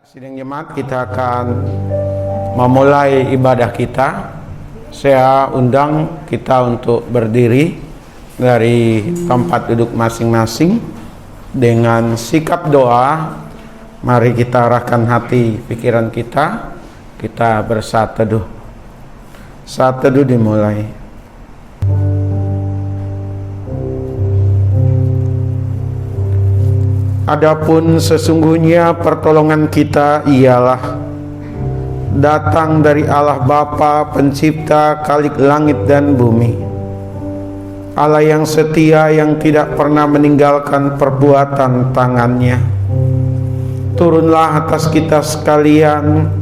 Sidang jemaat, kita akan memulai ibadah kita. Saya undang kita untuk berdiri dari tempat duduk masing-masing dengan sikap doa. Mari kita arahkan hati pikiran kita. Kita bersaat teduh. Saat teduh dimulai. Adapun sesungguhnya pertolongan kita ialah datang dari Allah Bapa pencipta Khalik langit dan bumi, Allah yang setia, yang tidak pernah meninggalkan perbuatan tangannya. Turunlah atas kita sekalian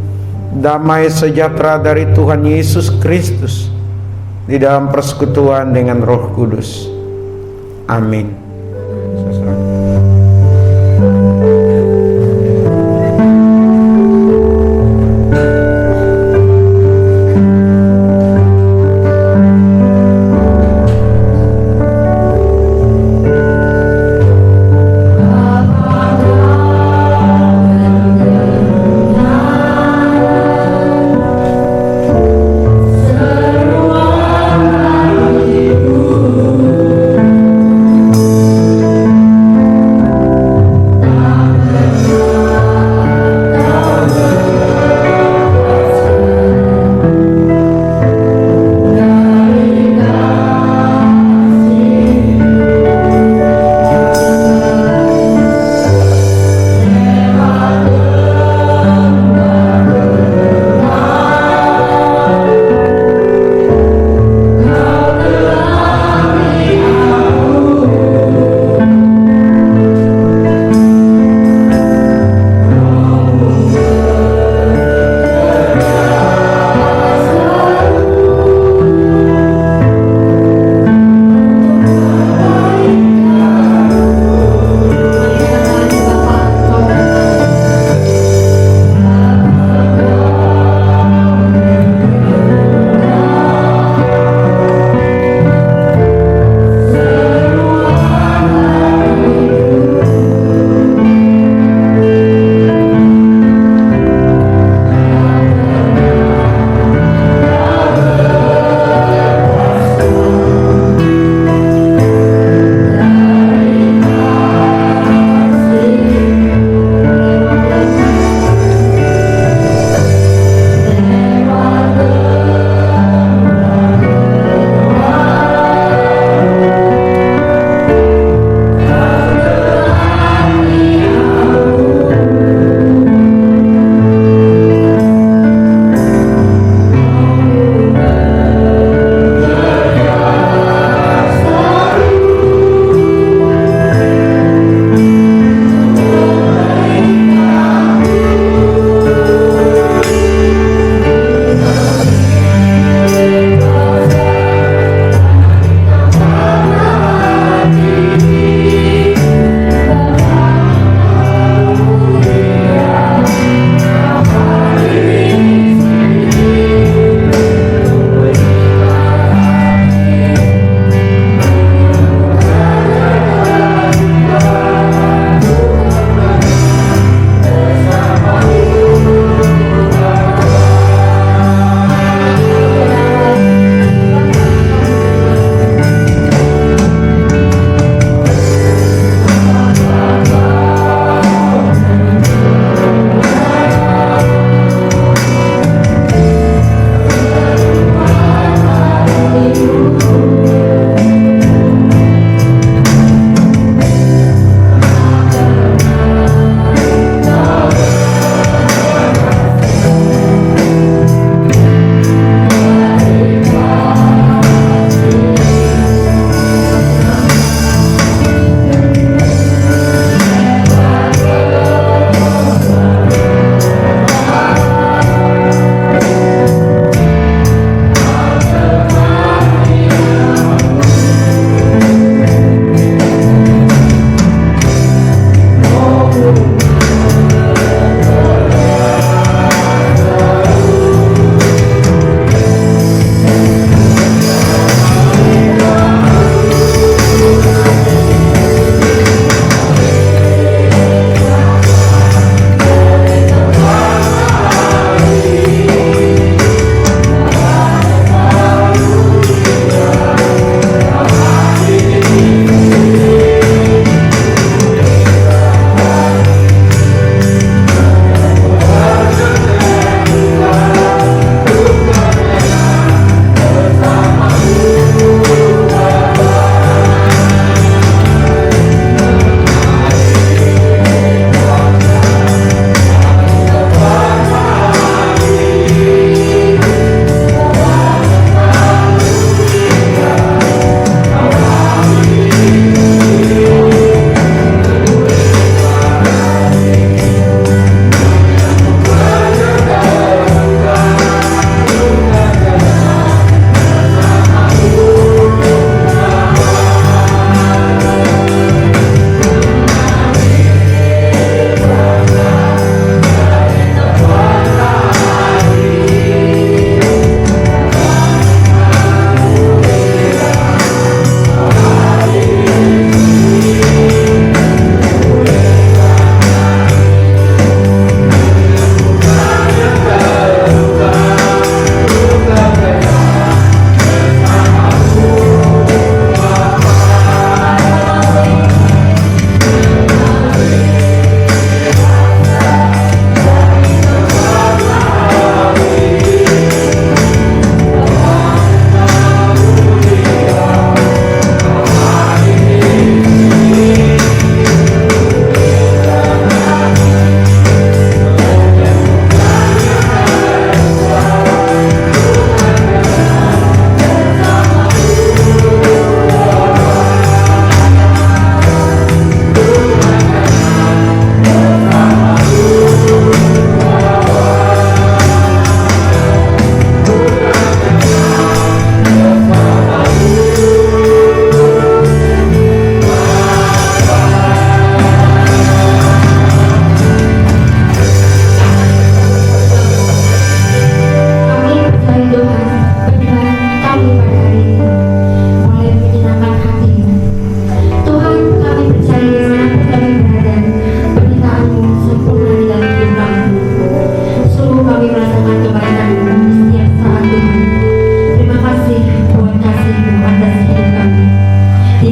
damai sejahtera dari Tuhan Yesus Kristus di dalam persekutuan dengan Roh Kudus. Amin.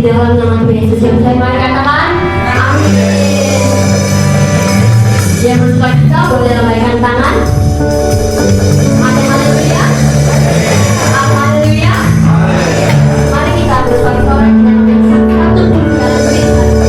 dalam nama Tuhan Yesus yang saya mari katakan amin. Yang bersuka cita boleh lambaikan tangan. Haleluya, haleluya. Mari kita bersorak-sorai dengan menyaksikan satu dalam Tuhan.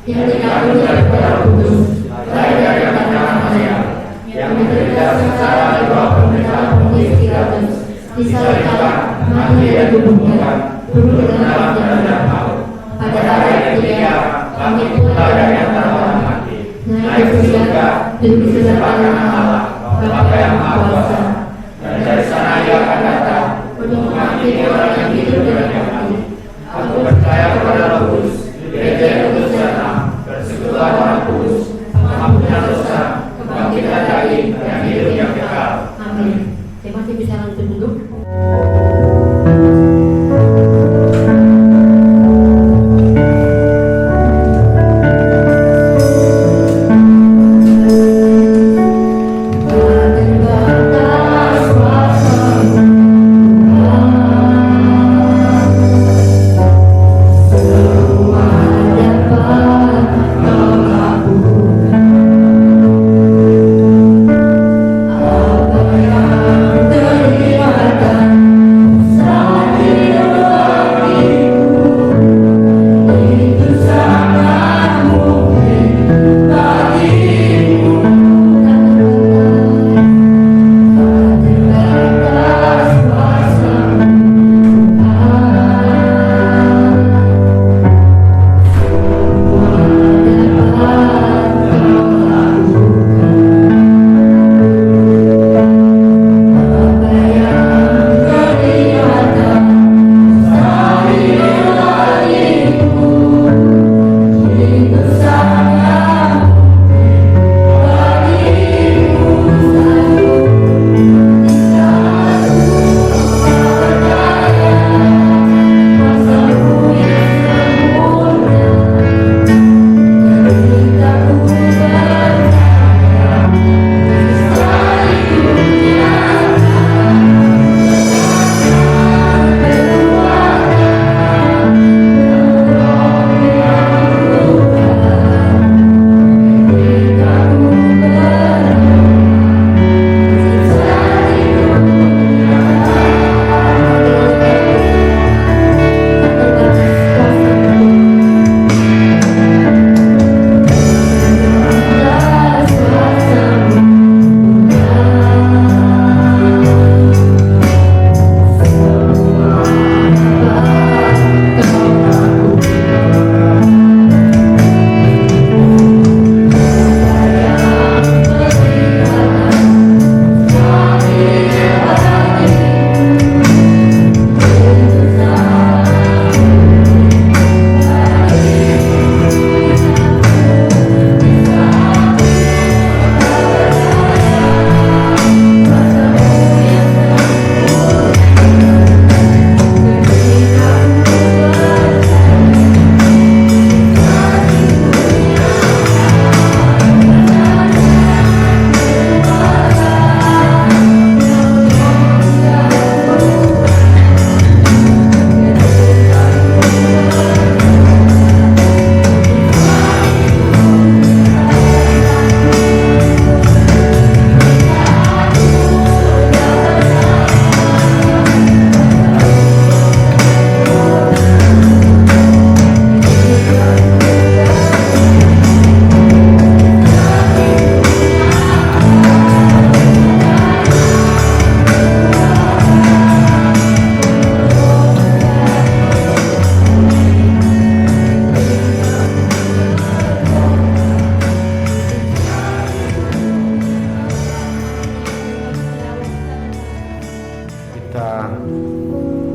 yang dikandung dari Roh Kudus, lahir dari Bikira Maria, yang menderita sengsara di bawah pemerintahan Pontius Pilatus, disalibkan, mati dan dikuburkan, turun ke dalam jalan maut. Pada hari ketiga, bangkit pula dari antara orang mati, naik ke surga, duduk di sebelah kanan Allah, Bapa yang Maha Kuasa. Dan dari sana Ia akan datang untuk menghakimi orang yang hidup dan yang mati. Aku percaya kepada Roh Kudus, Gereja yang kudus dan am, persekutuan orang kudus, pengampunan dosa, kebangkitan daging, dan hidup yang kekal. Amin. Terima kasih, bisa langsung duduk.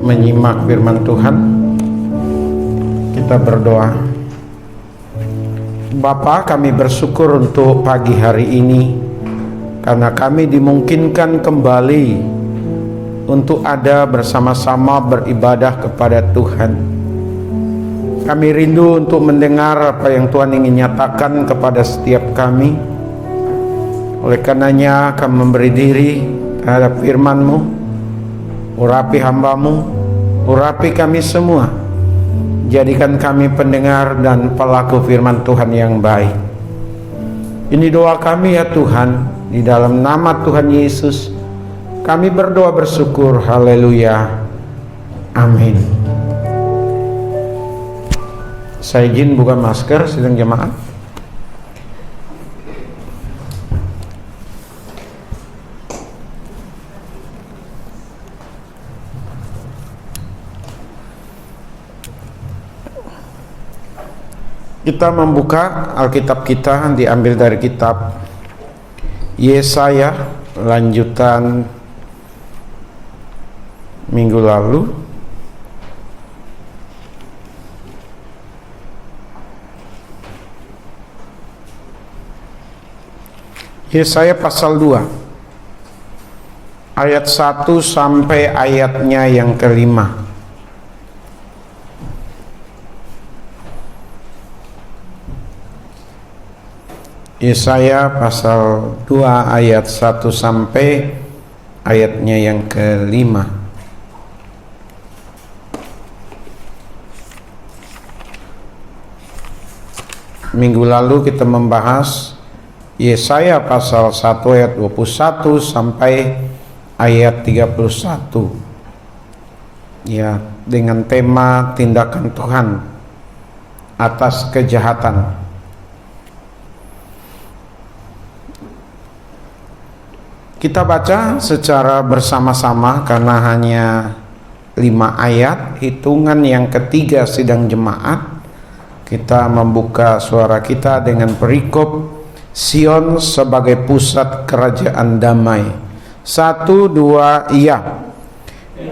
menyimak firman Tuhan, kita berdoa. Bapa, kami bersyukur untuk pagi hari ini karena kami dimungkinkan kembali untuk ada bersama-sama beribadah kepada Tuhan. Kami rindu untuk mendengar apa yang Tuhan ingin nyatakan kepada setiap kami. Oleh karenanya kami memberi diri terhadap firman-Mu. Urapi hamba-Mu, urapi kami semua. Jadikan kami pendengar dan pelaku firman Tuhan yang baik. Ini doa kami ya Tuhan, di dalam nama Tuhan Yesus kami berdoa bersyukur. Haleluya. Amin. Saya izin buka masker sidang jemaat. Kita membuka Alkitab kita diambil dari kitab Yesaya, lanjutan minggu lalu. Yesaya pasal 2 ayat 1 sampai ayatnya yang kelima. Yesaya pasal 2 ayat 1 sampai ayatnya yang kelima. Minggu lalu kita membahas Yesaya pasal 1 ayat 21 sampai ayat 31. Ya, dengan tema tindakan Tuhan atas kejahatan. Kita baca secara bersama-sama karena hanya 5 ayat, hitungan yang ketiga sidang jemaat. Kita membuka suara kita dengan perikop Sion sebagai pusat kerajaan damai. 1, 2, iya.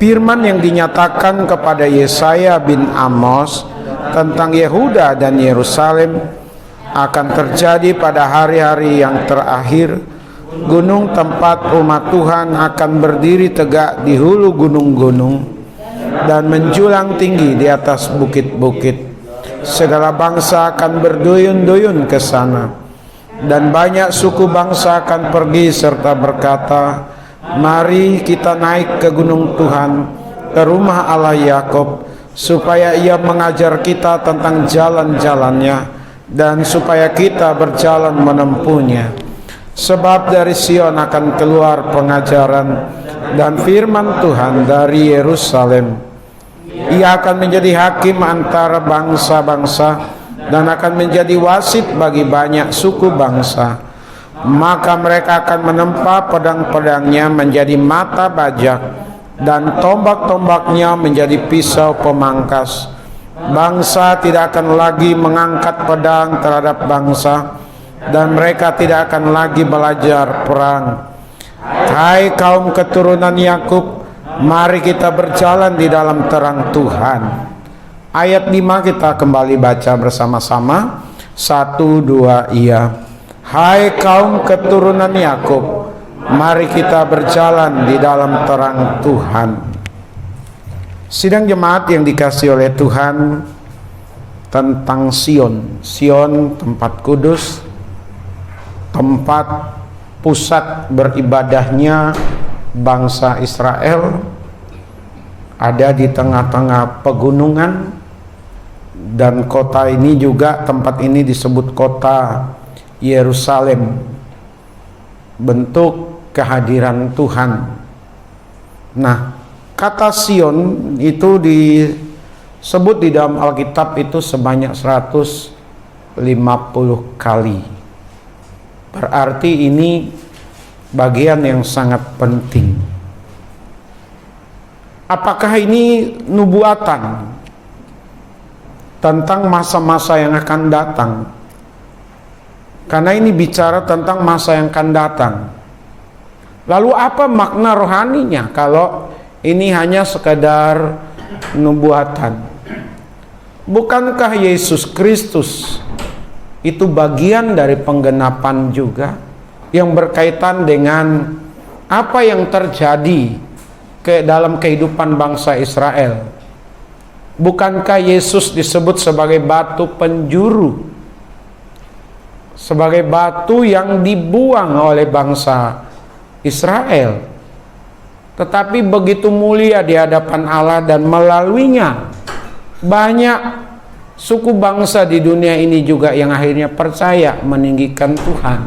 Firman yang dinyatakan kepada Yesaya bin Amos tentang Yehuda dan Yerusalem akan terjadi pada hari-hari yang terakhir. Gunung tempat umat Tuhan akan berdiri tegak di hulu gunung-gunung dan menjulang tinggi di atas bukit-bukit. Segala bangsa akan berduyun-duyun ke sana, dan banyak suku bangsa akan pergi serta berkata, "Mari kita naik ke gunung Tuhan, ke rumah Allah Yakub, supaya Ia mengajar kita tentang jalan-jalannya, dan supaya kita berjalan menempuhnya. Sebab dari Sion akan keluar pengajaran dan firman Tuhan dari Yerusalem. Ia akan menjadi hakim antara bangsa-bangsa dan akan menjadi wasit bagi banyak suku bangsa. Maka mereka akan menempa pedang-pedangnya menjadi mata bajak dan tombak-tombaknya menjadi pisau pemangkas. Bangsa tidak akan lagi mengangkat pedang terhadap bangsa, dan mereka tidak akan lagi belajar perang. Hai kaum keturunan Yakub, mari kita berjalan di dalam terang Tuhan." Ayat 5 kita kembali baca bersama-sama. 1, 2, iya. Hai kaum keturunan Yakub, mari kita berjalan di dalam terang Tuhan. Sidang jemaat yang dikasihi oleh Tuhan, tentang Sion. Sion tempat kudus, tempat pusat beribadahnya bangsa Israel, ada di tengah-tengah pegunungan, dan kota ini juga, tempat ini disebut kota Yerusalem, bentuk kehadiran Tuhan. Nah, kata Sion itu disebut di dalam Alkitab itu sebanyak 150 kali. Berarti ini bagian yang sangat penting. Apakah ini nubuatan tentang masa-masa yang akan datang? Karena ini bicara tentang masa yang akan datang. Lalu apa makna rohaninya kalau ini hanya sekedar nubuatan? Bukankah Yesus Kristus itu bagian dari penggenapan juga yang berkaitan dengan apa yang terjadi dalam kehidupan bangsa Israel? Bukankah Yesus disebut sebagai batu penjuru, sebagai batu yang dibuang oleh bangsa Israel, tetapi begitu mulia di hadapan Allah, dan melaluinya banyak suku bangsa di dunia ini juga yang akhirnya percaya meninggikan Tuhan.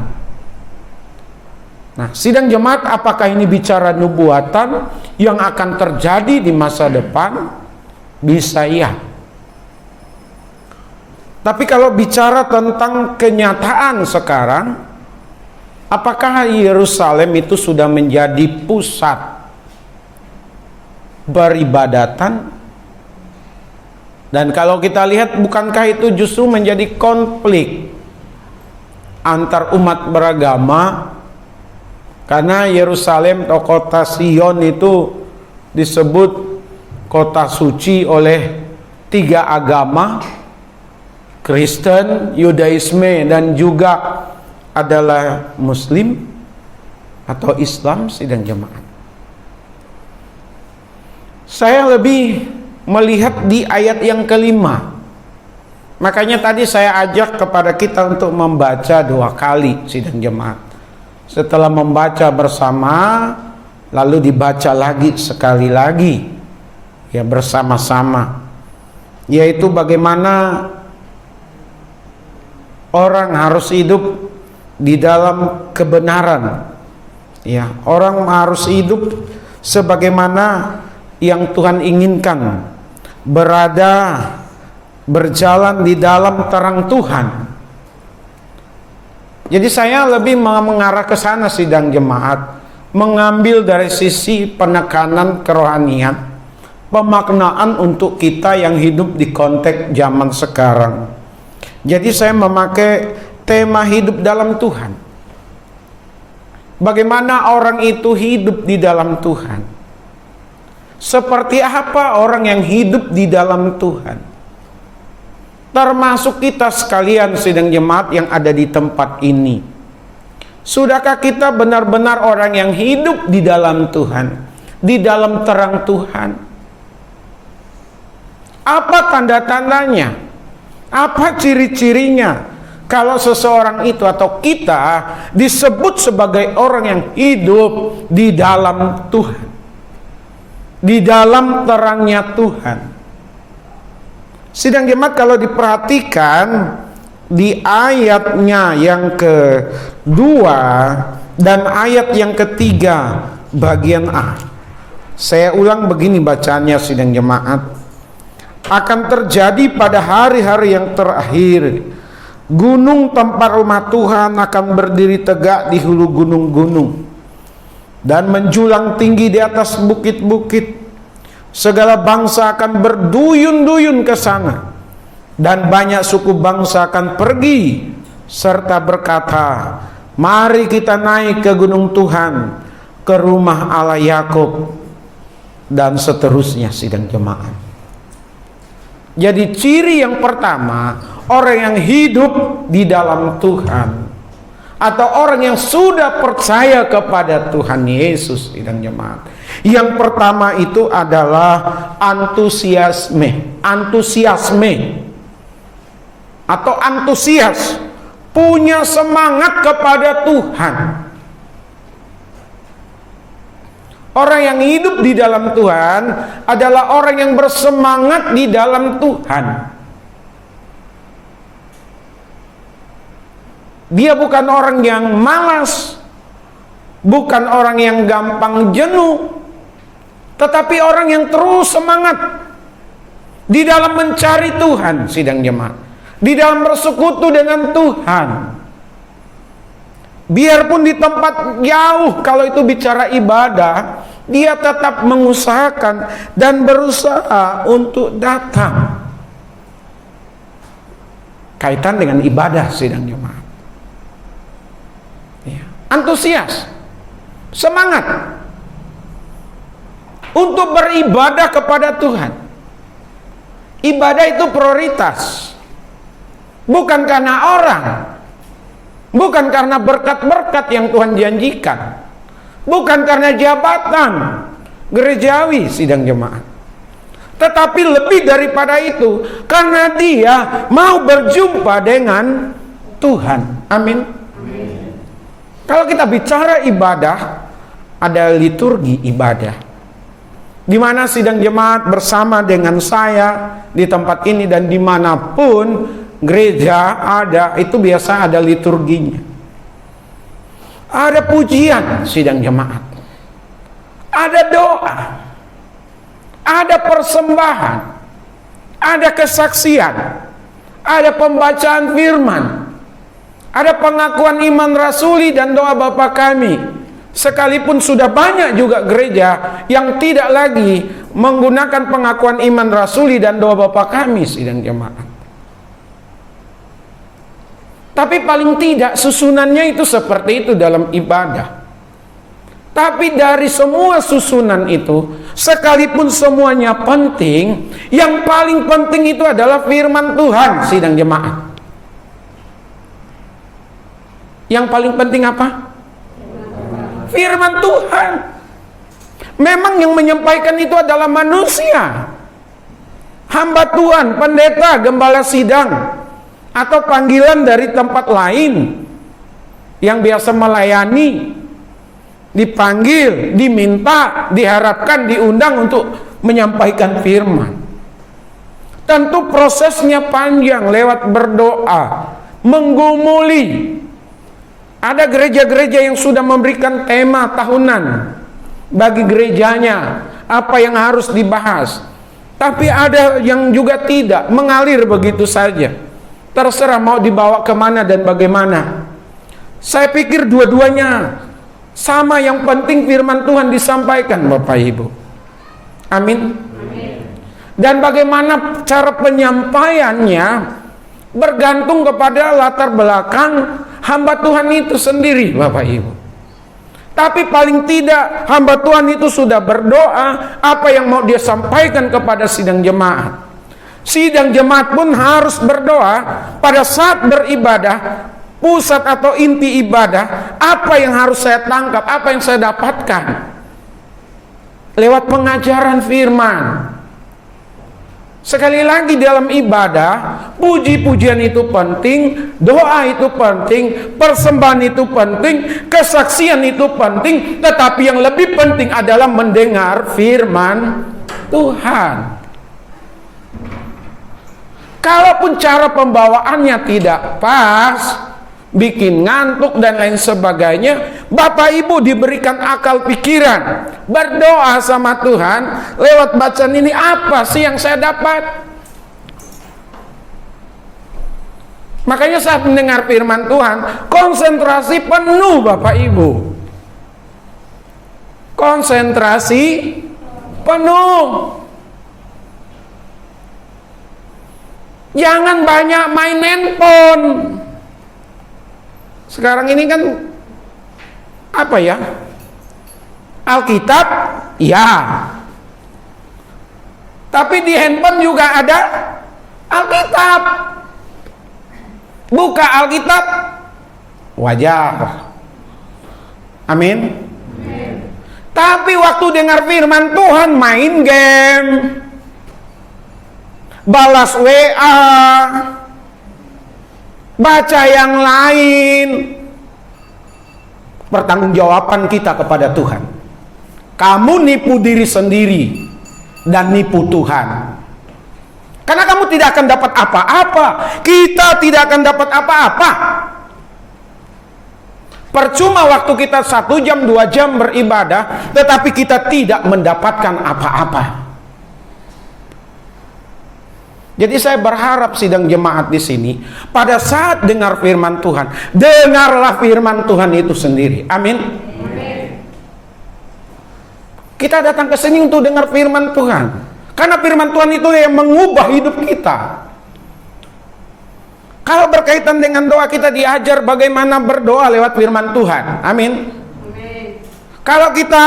Nah, sidang jemaat, apakah ini bicara nubuatan yang akan terjadi di masa depan? Bisa iya. Tapi kalau bicara tentang kenyataan sekarang, apakah Yerusalem itu sudah menjadi pusat beribadatan? Dan kalau kita lihat, bukankah itu justru menjadi konflik antar umat beragama? Karena Yerusalem atau kota Sion itu disebut kota suci oleh 3 agama, Kristen, Yudaisme, dan juga adalah Muslim atau Islam, sidang jemaat. Saya lebih melihat di ayat yang kelima. Makanya tadi saya ajak kepada kita untuk membaca 2 kali, sidang jemaat. Setelah membaca bersama, lalu dibaca lagi sekali lagi, ya bersama-sama. Yaitu bagaimana orang harus hidup di dalam kebenaran. Ya, orang harus hidup sebagaimana yang Tuhan inginkan, berjalan di dalam terang Tuhan. Jadi saya lebih mengarah ke sana, sidang jemaat, mengambil dari sisi penekanan kerohanian, pemaknaan untuk kita yang hidup di konteks zaman sekarang. Jadi saya memakai tema hidup dalam Tuhan. Bagaimana orang itu hidup di dalam Tuhan? Seperti apa orang yang hidup di dalam Tuhan? Termasuk kita sekalian, sidang jemaat yang ada di tempat ini. Sudahkah kita benar-benar orang yang hidup di dalam Tuhan, di dalam terang Tuhan? Apa tanda-tandanya? Apa ciri-cirinya kalau seseorang itu atau kita disebut sebagai orang yang hidup di dalam Tuhan, di dalam terangnya Tuhan? Sidang jemaat, kalau diperhatikan di ayatnya yang kedua dan ayat yang ketiga bagian A, saya ulang begini bacaannya, sidang jemaat. Akan terjadi pada hari-hari yang terakhir, gunung tempat rumah Tuhan akan berdiri tegak di hulu gunung-gunung dan menjulang tinggi di atas bukit-bukit. Segala bangsa akan berduyun-duyun ke sana, dan banyak suku bangsa akan pergi serta berkata, mari kita naik ke gunung Tuhan, ke rumah Allah Yakub, dan seterusnya, sidang jemaat. Jadi ciri yang pertama, orang yang hidup di dalam Tuhan, atau orang yang sudah percaya kepada Tuhan Yesus, sidang jemaat, yang pertama itu adalah antusiasme atau antusias, punya semangat kepada Tuhan. Orang yang hidup di dalam Tuhan adalah orang yang bersemangat di dalam Tuhan. Dia bukan orang yang malas, bukan orang yang gampang jenuh, tetapi orang yang terus semangat di dalam mencari Tuhan, sidang jemaat, di dalam bersekutu dengan Tuhan. Biarpun di tempat jauh, kalau itu bicara ibadah, dia tetap mengusahakan dan berusaha untuk datang. Kaitan dengan ibadah, sidang jemaat. Ya. Antusias, semangat untuk beribadah kepada Tuhan. Ibadah itu prioritas, bukan karena orang, bukan karena berkat-berkat yang Tuhan janjikan, bukan karena jabatan gerejawi, sidang jemaat, tetapi lebih daripada itu, karena dia mau berjumpa dengan Tuhan. Amin. Kalau kita bicara ibadah, ada liturgi ibadah, di mana sidang jemaat bersama dengan saya di tempat ini dan dimanapun gereja ada, itu biasa ada liturginya. Ada pujian, sidang jemaat, ada doa, ada persembahan, ada kesaksian, ada pembacaan firman, ada pengakuan iman rasuli dan doa Bapa kami. Sekalipun sudah banyak juga gereja yang tidak lagi menggunakan pengakuan iman rasuli dan doa Bapa kami, sidang jemaat. Tapi paling tidak susunannya itu seperti itu dalam ibadah. Tapi dari semua susunan itu, sekalipun semuanya penting, yang paling penting itu adalah firman Tuhan, sidang jemaat. Yang paling penting apa? Firman Tuhan. Memang yang menyampaikan itu adalah manusia, hamba Tuhan, pendeta, gembala sidang, atau panggilan dari tempat lain yang biasa melayani, dipanggil, diminta, diharapkan, diundang untuk menyampaikan firman. Tentu prosesnya panjang lewat berdoa, menggumuli. Ada gereja-gereja yang sudah memberikan tema tahunan bagi gerejanya, apa yang harus dibahas. Tapi ada yang juga tidak, mengalir begitu saja. Terserah mau dibawa kemana dan bagaimana. Saya pikir dua-duanya sama, yang penting firman Tuhan disampaikan, Bapak Ibu. Amin. Dan bagaimana cara penyampaiannya bergantung kepada latar belakang hamba Tuhan itu sendiri, Bapak Ibu. Tapi paling tidak hamba Tuhan itu sudah berdoa apa yang mau dia sampaikan kepada sidang jemaat. Sidang jemaat pun harus berdoa pada saat beribadah, pusat atau inti ibadah, apa yang harus saya tangkap, apa yang saya dapatkan lewat pengajaran firman. Sekali lagi, dalam ibadah, puji-pujian itu penting, doa itu penting, persembahan itu penting, kesaksian itu penting, tetapi yang lebih penting adalah mendengar firman Tuhan. Kalaupun cara pembawaannya tidak pas, bikin ngantuk dan lain sebagainya, Bapak Ibu diberikan akal pikiran, berdoa sama Tuhan lewat bacaan ini, apa sih yang saya dapat? Makanya saat mendengar firman Tuhan, konsentrasi penuh, Bapak Ibu. Konsentrasi penuh. Jangan banyak main handphone. Sekarang ini kan apa ya? Alkitab, ya. Tapi di handphone juga ada Alkitab. Buka Alkitab, wajar. Amin. Tapi waktu dengar firman Tuhan, main game, balas WA, baca yang lain. Pertanggungjawaban kita kepada Tuhan. Kamu nipu diri sendiri dan nipu Tuhan. Karena kamu tidak akan dapat apa-apa. Kita tidak akan dapat apa-apa. Percuma waktu kita 1 jam 2 jam beribadah, tetapi kita tidak mendapatkan apa-apa. Jadi saya berharap sidang jemaat di sini, pada saat dengar firman Tuhan, dengarlah firman Tuhan itu sendiri. Amin. Kita datang ke sini untuk dengar firman Tuhan, karena firman Tuhan itu yang mengubah hidup kita. Kalau berkaitan dengan doa, kita diajar bagaimana berdoa lewat firman Tuhan. Amin. Kalau kita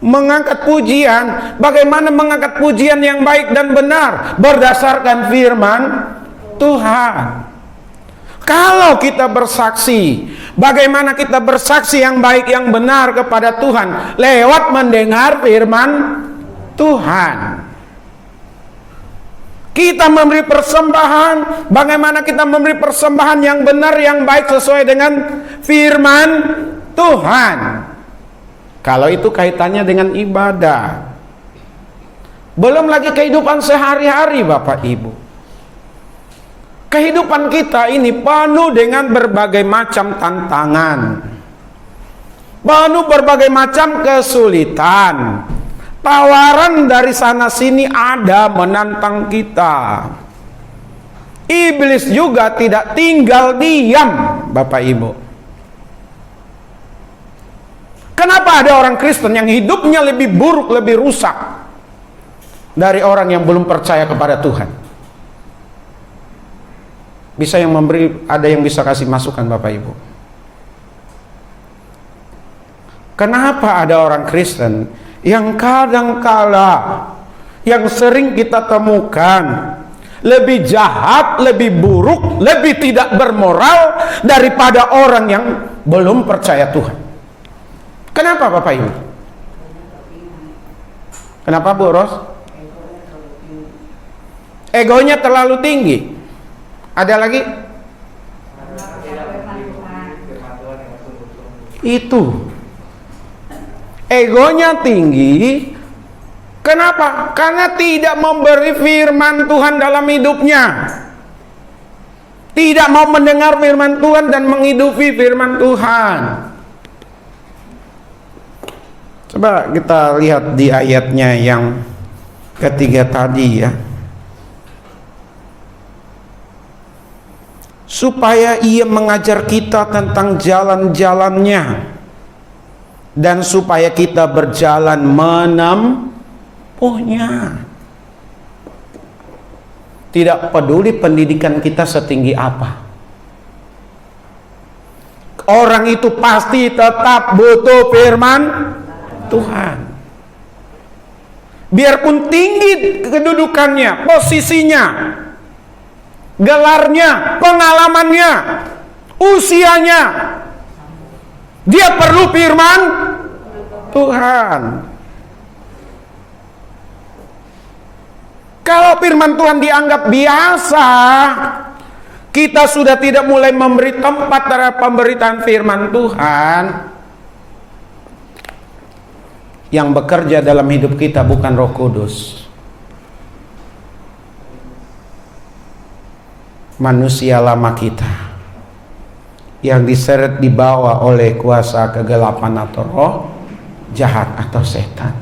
mengangkat pujian, bagaimana mengangkat pujian yang baik dan benar berdasarkan firman Tuhan. Kalau kita bersaksi, bagaimana kita bersaksi yang baik yang benar kepada Tuhan lewat mendengar firman Tuhan. Kita memberi persembahan, bagaimana kita memberi persembahan yang benar yang baik sesuai dengan firman Tuhan. Kalau itu kaitannya dengan ibadah. Belum lagi kehidupan sehari-hari, Bapak Ibu. Kehidupan kita ini penuh dengan berbagai macam tantangan, penuh berbagai macam kesulitan. Tawaran dari sana sini ada menantang kita. Iblis juga tidak tinggal diam, Bapak Ibu. Kenapa ada orang Kristen yang hidupnya lebih buruk, lebih rusak dari orang yang belum percaya kepada Tuhan? Bisa yang memberi, ada yang bisa kasih masukan, Bapak Ibu? Kenapa ada orang Kristen yang kadang-kala, yang sering kita temukan, lebih jahat, lebih buruk, lebih tidak bermoral daripada orang yang belum percaya Tuhan? Kenapa, Bapak Ibu? Kenapa, Bu Ros? Egonya terlalu tinggi. Ada lagi? Itu. Egonya tinggi. Kenapa? Karena tidak memberi firman Tuhan dalam hidupnya. Tidak mau mendengar firman Tuhan dan menghidupi firman Tuhan. Coba kita lihat di ayatnya yang ketiga tadi ya. Supaya ia mengajar kita tentang jalan-jalannya, dan supaya kita berjalan menempuhnya. Tidak peduli pendidikan kita setinggi apa, orang itu pasti tetap butuh firman Tuhan. Biarpun tinggi kedudukannya, posisinya, gelarnya, pengalamannya, usianya, dia perlu firman Tuhan. Kalau firman Tuhan dianggap biasa, kita sudah tidak mulai memberi tempat terhadap pemberitaan firman Tuhan. Yang bekerja dalam hidup kita bukan Roh Kudus, manusia lama kita yang diseret dibawa oleh kuasa kegelapan atau roh jahat atau setan.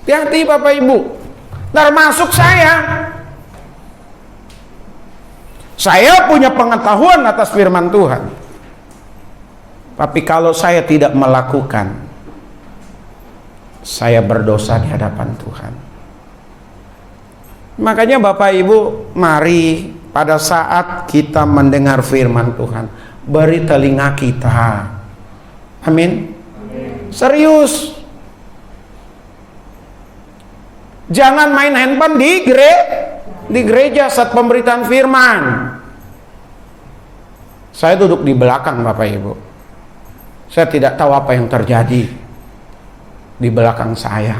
Hati-hati Bapak Ibu, termasuk saya. Saya punya pengetahuan atas firman Tuhan, tapi kalau saya tidak melakukan, saya berdosa di hadapan Tuhan. Makanya Bapak Ibu, mari pada saat kita mendengar firman Tuhan, beri telinga kita. Amin. Serius. Jangan main handphone di gereja saat pemberitaan firman. Saya duduk di belakang Bapak Ibu. Saya tidak tahu apa yang terjadi di belakang saya.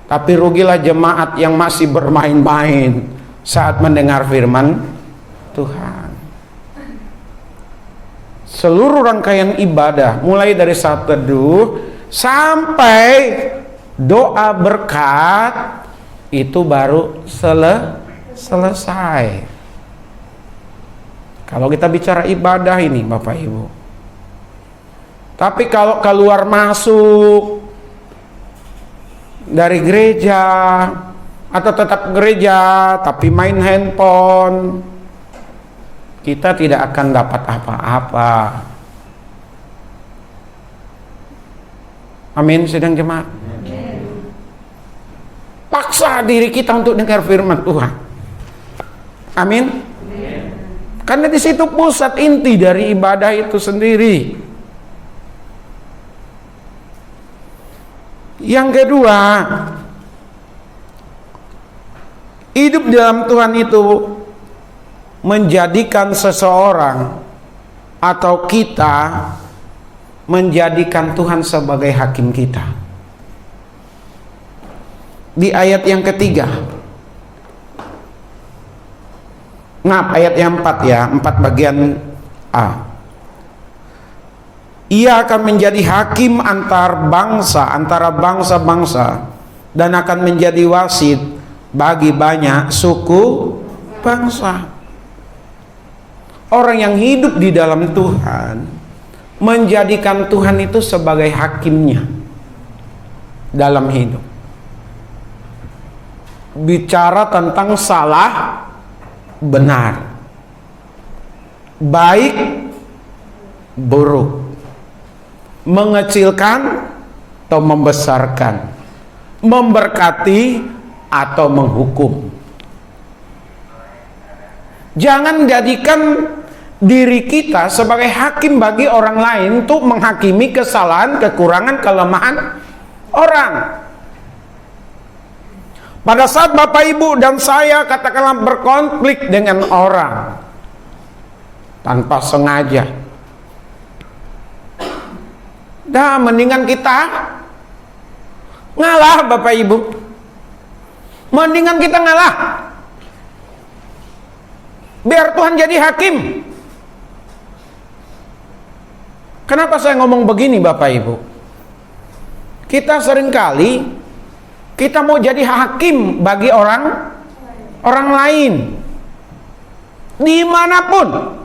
Tapi rugilah jemaat yang masih bermain-main saat mendengar firman Tuhan. Seluruh rangkaian ibadah, mulai dari saat teduh sampai doa berkat, itu baru selesai. Kalau kita bicara ibadah ini Bapak Ibu. Tapi kalau keluar masuk dari gereja, atau tetap gereja tapi main handphone, kita tidak akan dapat apa-apa. Amin, sedang jemaat. Paksa diri kita untuk dengar firman Tuhan. Amin. Karena di situ pusat inti dari ibadah itu sendiri. Yang kedua, hidup dalam Tuhan itu menjadikan seseorang atau kita menjadikan Tuhan sebagai hakim kita. Di ayat yang ketiga, ayat yang 4 ya, 4 bagian A. Ia akan menjadi hakim antara bangsa-bangsa dan akan menjadi wasit bagi banyak suku bangsa. Orang yang hidup di dalam Tuhan menjadikan Tuhan itu sebagai hakimnya dalam hidup. Bicara tentang salah benar, baik, buruk, mengecilkan atau membesarkan, memberkati atau menghukum. Jangan jadikan diri kita sebagai hakim bagi orang lain untuk menghakimi kesalahan, kekurangan, kelemahan orang. Pada saat Bapak Ibu dan saya katakanlah berkonflik dengan orang tanpa sengaja, dah mendingan kita ngalah. Bapak Ibu, mendingan kita ngalah, biar Tuhan jadi hakim. Kenapa saya ngomong begini Bapak Ibu? Kita seringkali kita mau jadi hakim bagi orang lain dimanapun.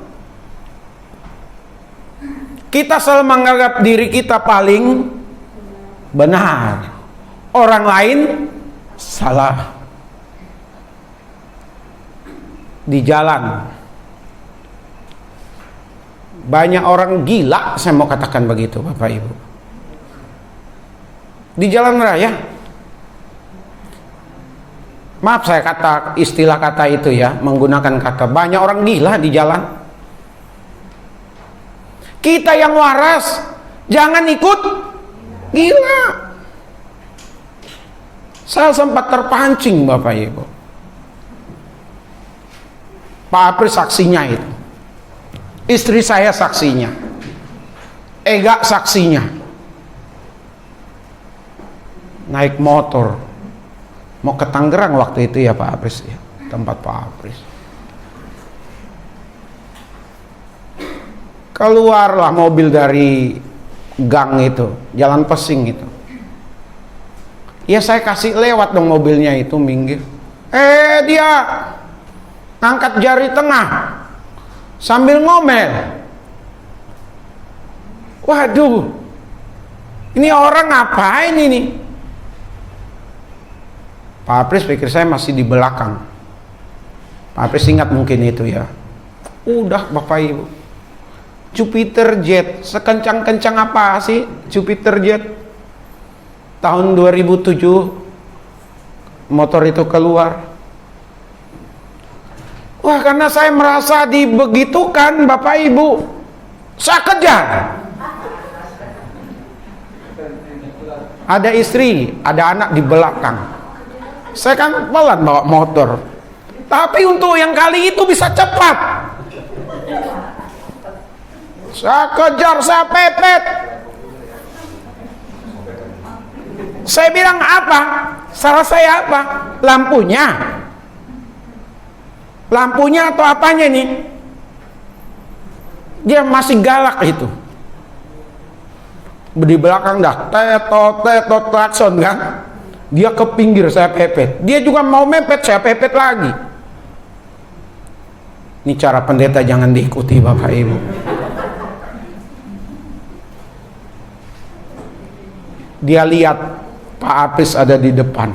Kita selalu menganggap diri kita paling benar, orang lain salah. Di jalan banyak orang gila, saya mau katakan begitu Bapak Ibu. Di jalan raya, maaf saya kata istilah kata itu ya, menggunakan kata, banyak orang gila di jalan. Kita yang waras jangan ikut gila. Saya sempat terpancing Bapak Ibu. Pak Apri saksinya itu, istri saya saksinya, Ega saksinya. Naik motor mau ke Tangerang waktu itu ya Pak Apris ya, tempat Pak Apris. Keluarlah mobil dari gang itu, jalan Pesing itu. Ya saya kasih lewat dong mobilnya itu, minggir. Dia angkat jari tengah sambil ngomel. Waduh, ini orang ngapain ini? Pak Apris pikir saya masih di belakang. Pak Apris ingat mungkin itu ya. Udah Bapak Ibu, Jupiter Jet, sekencang-kencang apa sih Jupiter Jet? Tahun 2007 motor itu keluar. Wah, karena saya merasa dibegitukan Bapak Ibu, saya kejar. Ada istri, ada anak di belakang. Saya kan pelan bawa motor, tapi untuk yang kali itu bisa cepat. Saya kejar, saya pepet. Saya bilang apa? Salah saya apa? Lampunya atau apanya nih? Dia masih galak itu. Di belakang dah tetot klakson kan. Dia ke pinggir, saya pepet. Dia juga mau mepet, saya pepet lagi. Ini cara pendeta jangan diikuti Bapak Ibu. Dia lihat Pak Apris ada di depan.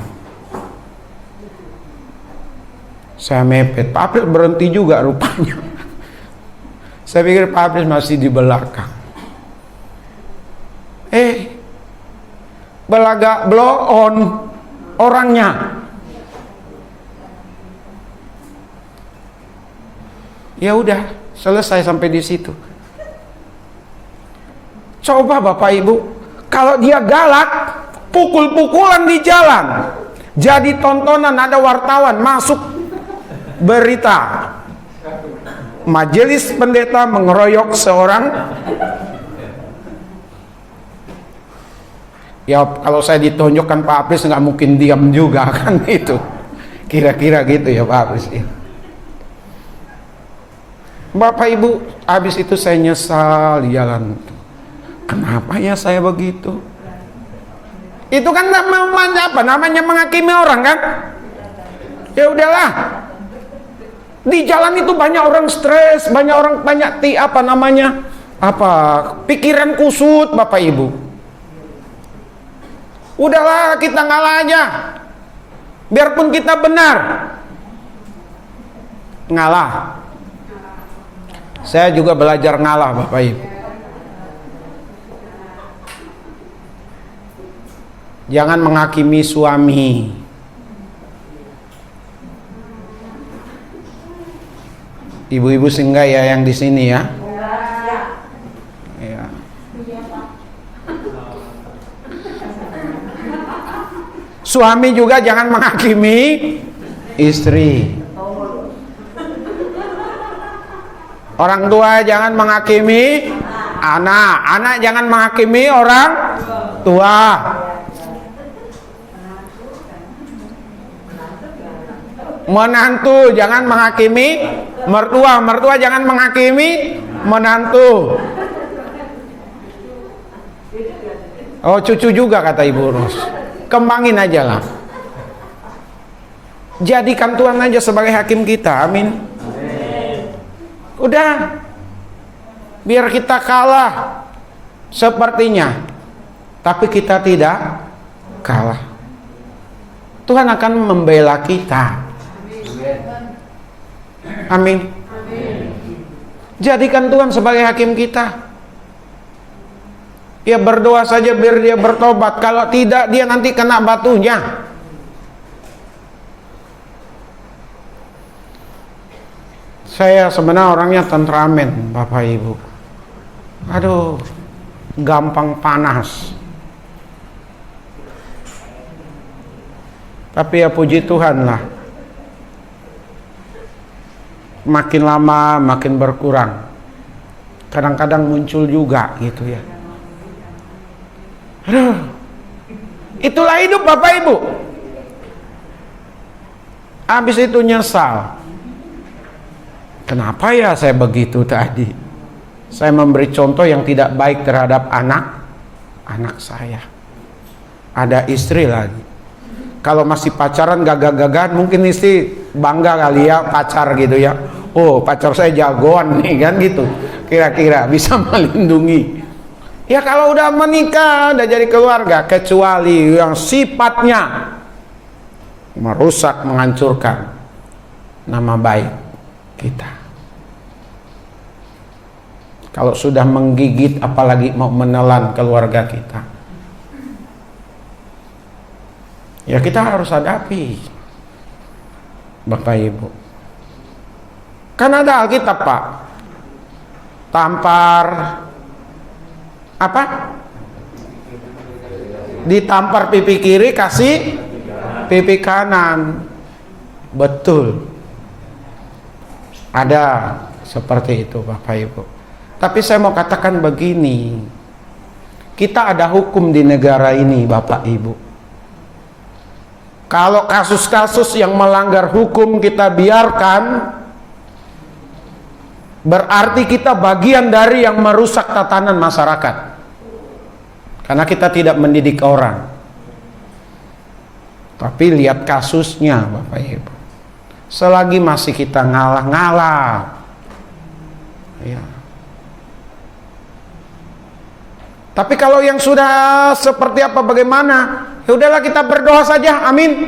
Saya mepet. Pak Apris berhenti juga rupanya. Saya pikir Pak Apris masih di belakang. Belaga blow on orangnya. Ya udah, selesai sampai di situ. Coba Bapak Ibu, kalau dia galak, pukul-pukulan di jalan. Jadi tontonan, ada wartawan masuk berita. Majelis pendeta mengeroyok seorang. Ya kalau saya ditunjukkan Pak Apris nggak mungkin diam juga kan itu. Kira-kira gitu ya Pak Apris ya. Bapak Ibu, habis itu saya nyesal di jalan. Kenapa ya saya begitu? Itu kan namanya apa? Namanya menghakimi orang kan? Ya udahlah. Di jalan itu banyak orang stres, banyak orang pikiran kusut Bapak Ibu. Udahlah, kita ngalah aja. Biarpun kita benar. ngalah. Saya juga belajar ngalah, Bapak Ibu. Jangan menghakimi suami. Ibu-ibu singgah ya yang di sini ya. Ya. Suami juga jangan menghakimi istri. Orang tua jangan menghakimi anak. Anak jangan menghakimi orang tua. Menantu jangan menghakimi mertua. Mertua jangan menghakimi menantu. Oh, cucu juga kata Ibu Ros. Kembangin aja lah. Jadikan Tuhan aja sebagai hakim kita. Amin. Udah. Biar kita kalah sepertinya, tapi kita tidak kalah. Tuhan akan membela kita. Amin. Jadikan Tuhan sebagai hakim kita. Ya berdoa saja biar dia bertobat. Kalau tidak, dia nanti kena batunya. Saya sebenarnya orangnya temperamen, Bapak Ibu. Aduh, gampang panas. Tapi ya puji Tuhan lah. Makin lama makin berkurang. Kadang-kadang muncul juga gitu ya. Aduh, itulah hidup Bapak Ibu. Habis itu nyesal. Kenapa ya saya begitu tadi? Saya memberi contoh yang tidak baik terhadap anak saya. Ada istri lagi. Kalau masih pacaran gagah-gagahan, mungkin istri bangga kali ya pacar gitu ya. Oh, pacar saya jagoan nih kan gitu. Kira-kira bisa melindungi. Ya kalau udah menikah, udah jadi keluarga, kecuali yang sifatnya merusak, menghancurkan nama baik kita. Kalau sudah menggigit, apalagi mau menelan keluarga kita, ya kita harus hadapi, Bapak Ibu. Kan ada Alkitab, Pak. Tampar apa? Ditampar pipi kiri, kasih pipi kanan. Betul. Ada seperti itu, Bapak Ibu. Tapi saya mau katakan begini. Kita ada hukum di negara ini, Bapak Ibu. Kalau kasus-kasus yang melanggar hukum kita biarkan, berarti kita bagian dari yang merusak tatanan masyarakat. Karena kita tidak mendidik orang. Tapi lihat kasusnya, Bapak Ibu. Selagi masih kita ngalah-ngalah, ya. Tapi kalau yang sudah seperti apa bagaimana? Ya udahlah, kita berdoa saja. Amin.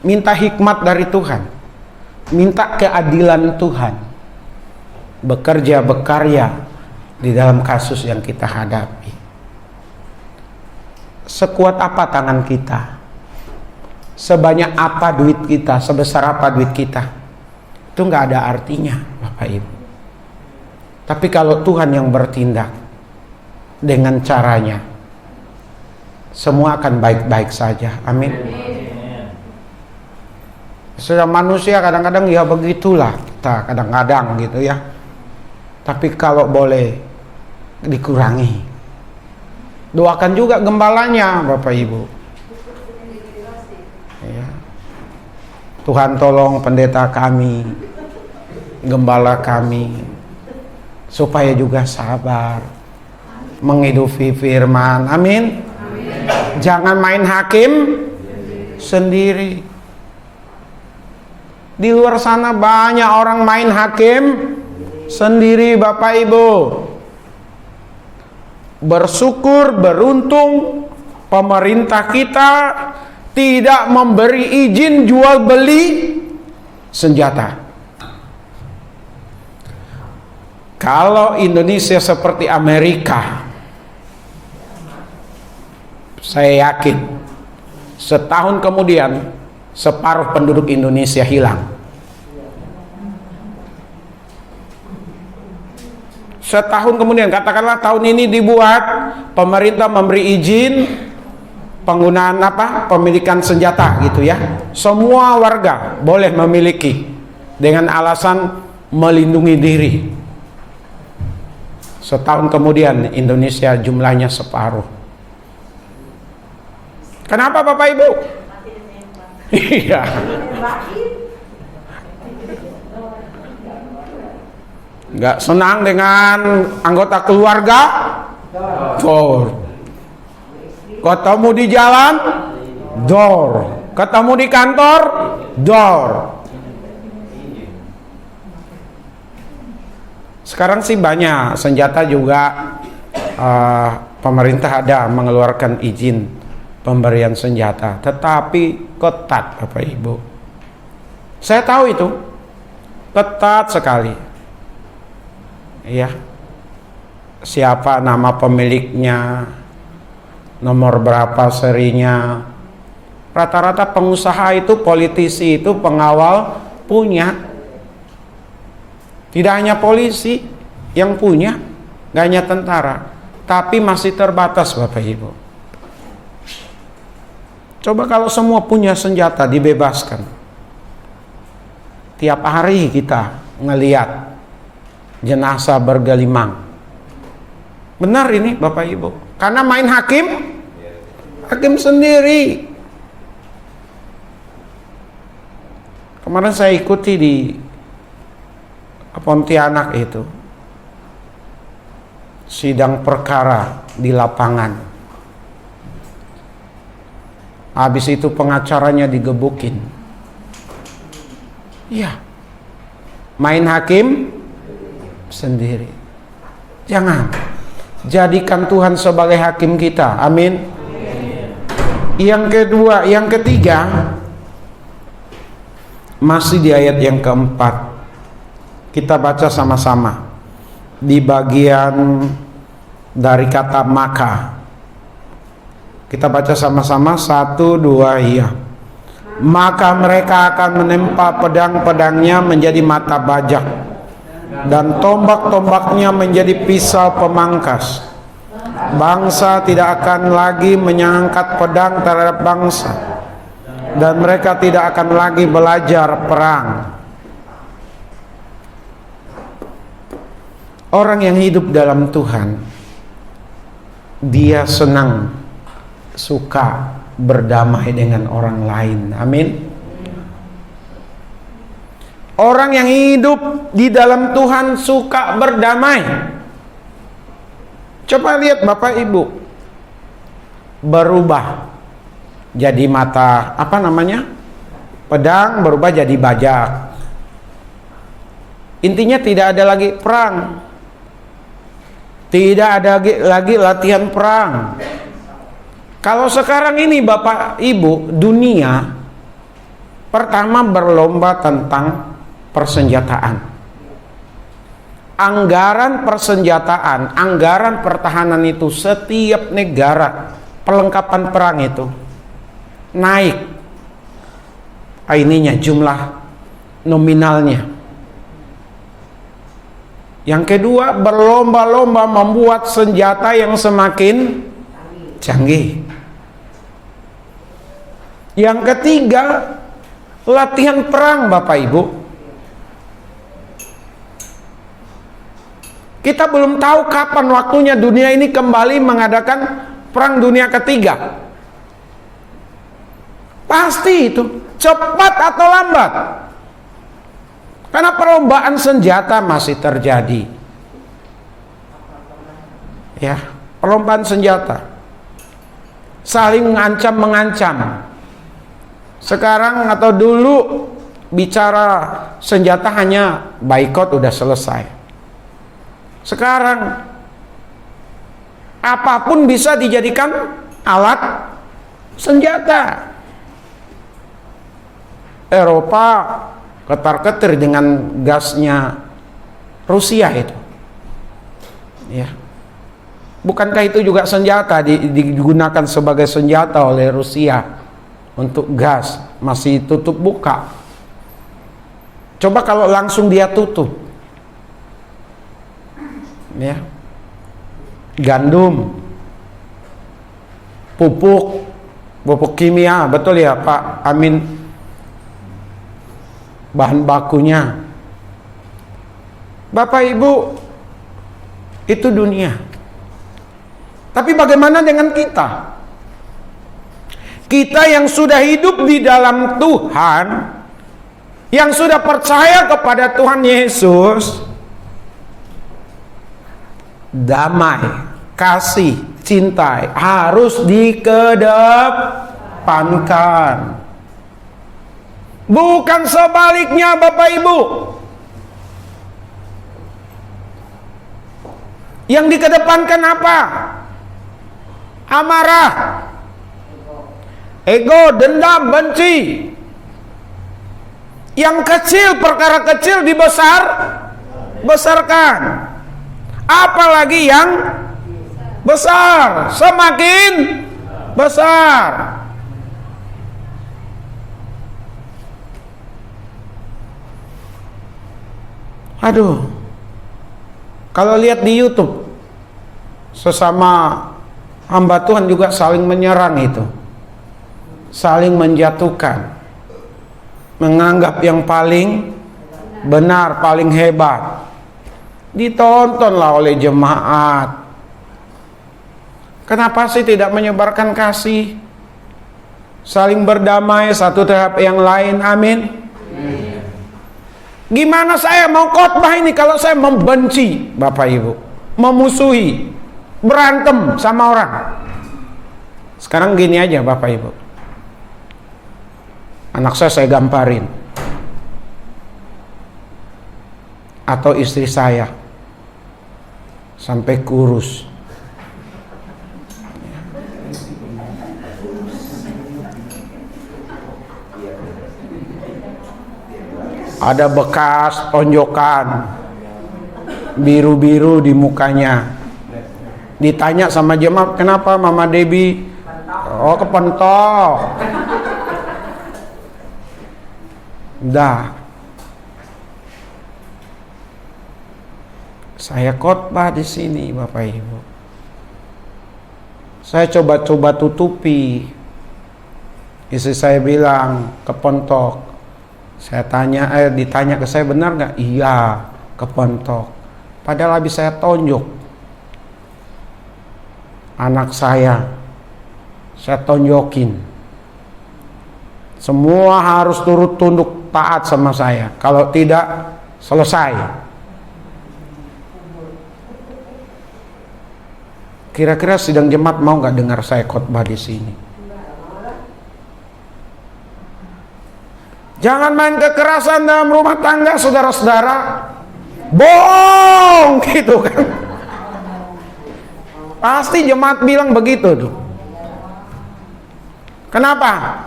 Minta hikmat dari Tuhan. Minta keadilan Tuhan. Bekerja, berkarya di dalam kasus yang kita hadapi. Sekuat apa tangan kita? Sebanyak apa duit kita? Sebesar apa duit kita? Itu nggak ada artinya, Bapak Ibu. Tapi kalau Tuhan yang bertindak dengan caranya, semua akan baik-baik saja. Amin. Sudah manusia kadang-kadang ya begitulah kita kadang-kadang gitu ya. Tapi kalau boleh dikurangi. Doakan juga gembalanya, Bapak Ibu. Ya. Tuhan tolong pendeta kami, gembala kami, supaya juga sabar menghidupi firman. Amin. Jangan main hakim sendiri. Di luar sana banyak orang main hakim sendiri, Bapak Ibu. Bersyukur, beruntung pemerintah kita tidak memberi izin jual beli senjata. Kalau Indonesia seperti Amerika, saya yakin setahun kemudian separuh penduduk Indonesia hilang. Setahun kemudian, katakanlah tahun ini dibuat, pemerintah memberi izin penggunaan pemilikan senjata gitu ya. Semua warga boleh memiliki dengan alasan melindungi diri. Setahun kemudian Indonesia jumlahnya separuh. Kenapa Bapak Ibu? Iya. Nggak senang dengan anggota keluarga? Dor. Ketemu di jalan? Dor. Ketemu di kantor? Dor. Sekarang sih banyak senjata juga, pemerintah ada mengeluarkan izin pemberian senjata, tetapi ketat Bapak Ibu. Saya tahu itu ketat sekali. Ya, siapa nama pemiliknya, nomor berapa serinya. Rata-rata pengusaha itu, politisi itu, pengawal punya. Tidak hanya polisi yang punya, gak hanya tentara, tapi masih terbatas Bapak Ibu. Coba kalau semua punya senjata dibebaskan. Tiap hari kita ngelihat jenazah bergelimang. Benar ini Bapak Ibu. Karena main hakim sendiri. Kemarin saya ikuti di Pontianak itu sidang perkara di lapangan. Habis itu pengacaranya digebukin. Iya. Main hakim sendiri. Jangan. Jadikan Tuhan sebagai hakim kita. Amin. Yang kedua, yang ketiga, masih di ayat yang keempat. Kita baca sama-sama di bagian dari kata maka. Kita baca sama-sama, 1, 2, iya. Maka mereka akan menempa pedang-pedangnya menjadi mata bajak, dan tombak-tombaknya menjadi pisau pemangkas. Bangsa tidak akan lagi mengangkat pedang terhadap bangsa, dan mereka tidak akan lagi belajar perang. Orang yang hidup dalam Tuhan, dia senang, suka berdamai dengan orang lain. Amin. Orang yang hidup di dalam Tuhan suka berdamai. Coba lihat Bapak Ibu, berubah jadi mata pedang, berubah jadi bajak. Intinya tidak ada lagi perang. Tidak ada lagi latihan perang. Kalau sekarang ini Bapak Ibu, dunia pertama berlomba tentang persenjataan. Anggaran persenjataan, anggaran pertahanan itu setiap negara, perlengkapan perang itu naik. Ininya jumlah nominalnya. Yang kedua, berlomba-lomba membuat senjata yang semakin canggih. Yang ketiga, latihan perang Bapak Ibu. Kita belum tahu kapan waktunya dunia ini kembali mengadakan perang dunia ketiga. Pasti itu, cepat atau lambat. Karena perlombaan senjata masih terjadi. Ya, perlombaan senjata. Saling mengancam. Sekarang atau dulu bicara senjata hanya boikot udah selesai. Sekarang apapun bisa dijadikan alat senjata. Eropa ketar-ketir dengan gasnya Rusia itu. Ya. Bukankah itu juga senjata digunakan sebagai senjata oleh Rusia untuk gas, masih tutup buka. Coba kalau langsung dia tutup. Ya. Gandum, pupuk kimia, betul ya Pak Amin, bahan bakunya. Bapak Ibu, itu dunia. Tapi bagaimana dengan kita? Kita yang sudah hidup di dalam Tuhan, yang sudah percaya kepada Tuhan Yesus, damai, kasih, cinta harus dikedepankan. Bukan sebaliknya Bapak Ibu. Yang dikedepankan apa? Amarah, ego, dendam, benci. Yang kecil, perkara kecil dibesarkan. Apalagi yang besar, semakin besar. Aduh, kalau lihat di YouTube, sesama hamba Tuhan juga saling menyerang itu, saling menjatuhkan, menganggap yang paling benar, paling hebat. Ditontonlah oleh jemaat. Kenapa sih tidak menyebarkan kasih, saling berdamai satu terhadap yang lain? Amin. Gimana saya mau khotbah ini kalau saya membenci Bapak Ibu, memusuhi, berantem sama orang? Sekarang gini aja Bapak Ibu, anak saya gamparin, atau istri saya sampai kurus, ada bekas tonjokan biru-biru di mukanya. Ditanya sama jemaat, kenapa Mama Debbie? Oh, kepentok. Dah, saya khotbah di sini Bapak Ibu. Saya coba-coba tutupi. Istri saya bilang kepentok. Saya tanya, ditanya ke saya, benar nggak? Iya, kepentok. Padahal habis saya tonjok anak saya tonjokin. Semua harus turut tunduk taat sama saya. Kalau tidak, selesai. Kira-kira sidang jemaat mau nggak dengar saya khotbah di sini? Jangan main kekerasan dalam rumah tangga, saudara-saudara. Bohong gitu kan. Pasti jemaat bilang begitu tuh. Kenapa?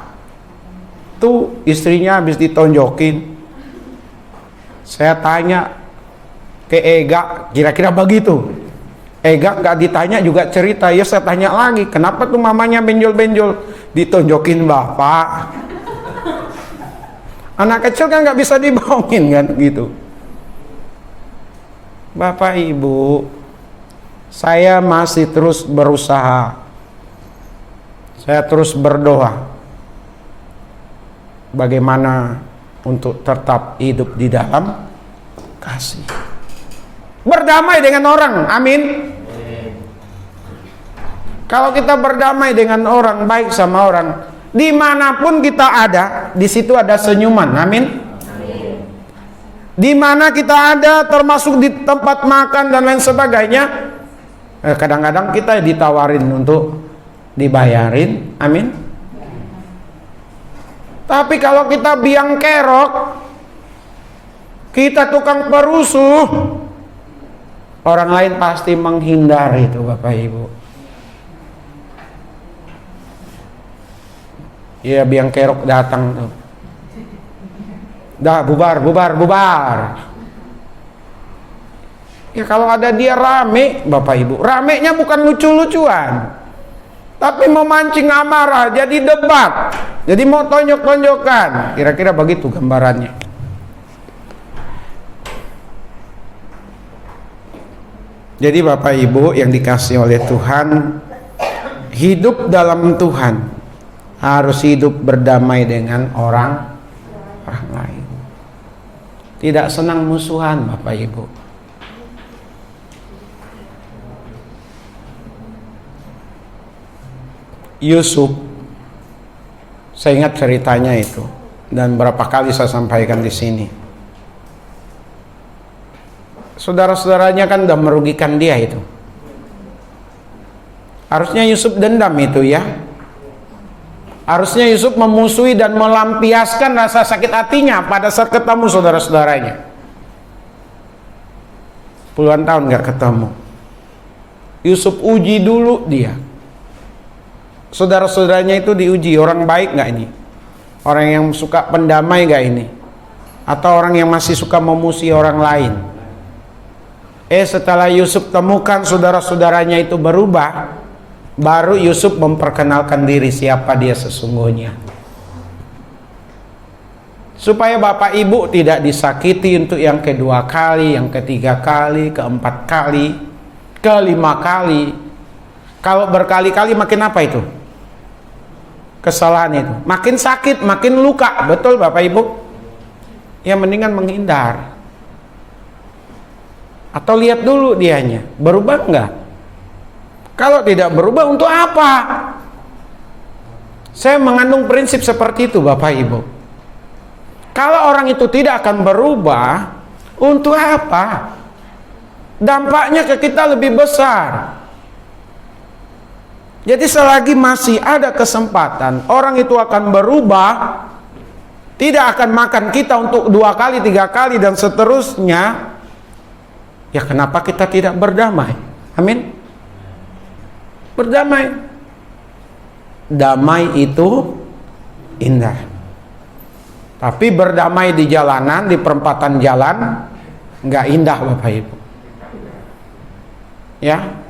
Tuh istrinya habis ditonjokin. Saya tanya ke Ega, kira-kira begitu. Ega nggak ditanya juga cerita. Ya saya tanya lagi, kenapa tuh mamanya benjol-benjol? Ditonjokin bapak. Anak kecil kan nggak bisa dibohongin kan gitu. Bapak Ibu, saya masih terus berusaha. Saya terus berdoa. Bagaimana untuk tetap hidup di dalam kasih. Berdamai dengan orang, amin. Kalau kita berdamai dengan orang, baik sama orang, dimanapun kita ada, di situ ada senyuman, amin. Di mana kita ada, termasuk di tempat makan dan lain sebagainya, kadang-kadang kita ditawarin untuk dibayarin, amin. Tapi kalau kita biang kerok, kita tukang perusuh, orang lain pasti menghindar itu Bapak Ibu. Ya biang kerok datang tuh. Dah bubar. Ya kalau ada dia rame, Bapak Ibu. Ramenya bukan lucu-lucuan, tapi memancing amarah, jadi debat. Jadi mau tonjok-tonjokan. Kira-kira begitu gambarannya. Jadi Bapak Ibu yang dikasihi oleh Tuhan, hidup dalam Tuhan harus hidup berdamai dengan orang lain. Tidak senang musuhan, Bapak Ibu. Yusuf, saya ingat ceritanya itu, dan berapa kali saya sampaikan di sini. Saudara-saudaranya kan udah merugikan dia itu. Harusnya Yusuf dendam itu ya. Harusnya Yusuf memusuhi dan melampiaskan rasa sakit hatinya pada saat ketemu saudara-saudaranya. Puluhan tahun gak ketemu. Yusuf uji dulu dia. Saudara-saudaranya itu diuji, orang baik gak ini? Orang yang suka pendamai gak ini? Atau orang yang masih suka memusuhi orang lain? Setelah Yusuf temukan saudara-saudaranya itu berubah, baru Yusuf memperkenalkan diri siapa dia sesungguhnya. Supaya Bapak Ibu tidak disakiti untuk yang kedua kali, yang ketiga kali, keempat kali, kelima kali. Kalau berkali-kali makin apa itu? Kesalahan itu makin sakit, makin luka. Betul Bapak Ibu? Ya mendingan menghindar. Atau lihat dulu dianya, berubah enggak? Kalau tidak berubah, untuk apa? Saya mengandung prinsip seperti itu Bapak Ibu. Kalau orang itu tidak akan berubah, untuk apa? Dampaknya ke kita lebih besar. Jadi selagi masih ada kesempatan orang itu akan berubah, tidak akan makan kita untuk 2 kali, 3 kali dan seterusnya, ya kenapa kita tidak berdamai? Amin. Berdamai. Damai itu indah. Tapi berdamai di jalanan, di perempatan jalan, nggak indah Bapak Ibu. Ya.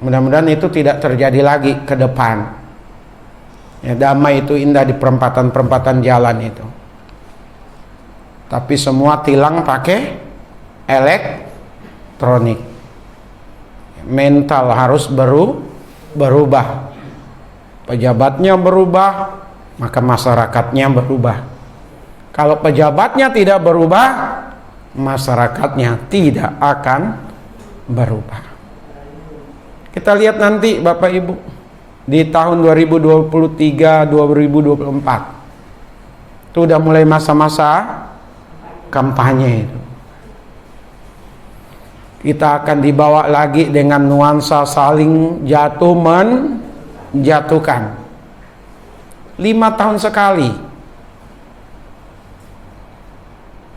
Mudah-mudahan itu tidak terjadi lagi ke depan. Ya, damai itu indah di perempatan-perempatan jalan itu. Tapi semua tilang pakai elektronik. Mental harus berubah. Pejabatnya berubah, maka masyarakatnya berubah. Kalau pejabatnya tidak berubah, masyarakatnya tidak akan berubah. Kita lihat nanti Bapak Ibu di tahun 2023 2024 itu udah mulai masa-masa kampanye itu. Kita akan dibawa lagi dengan nuansa saling jatuh menjatuhkan. 5 tahun sekali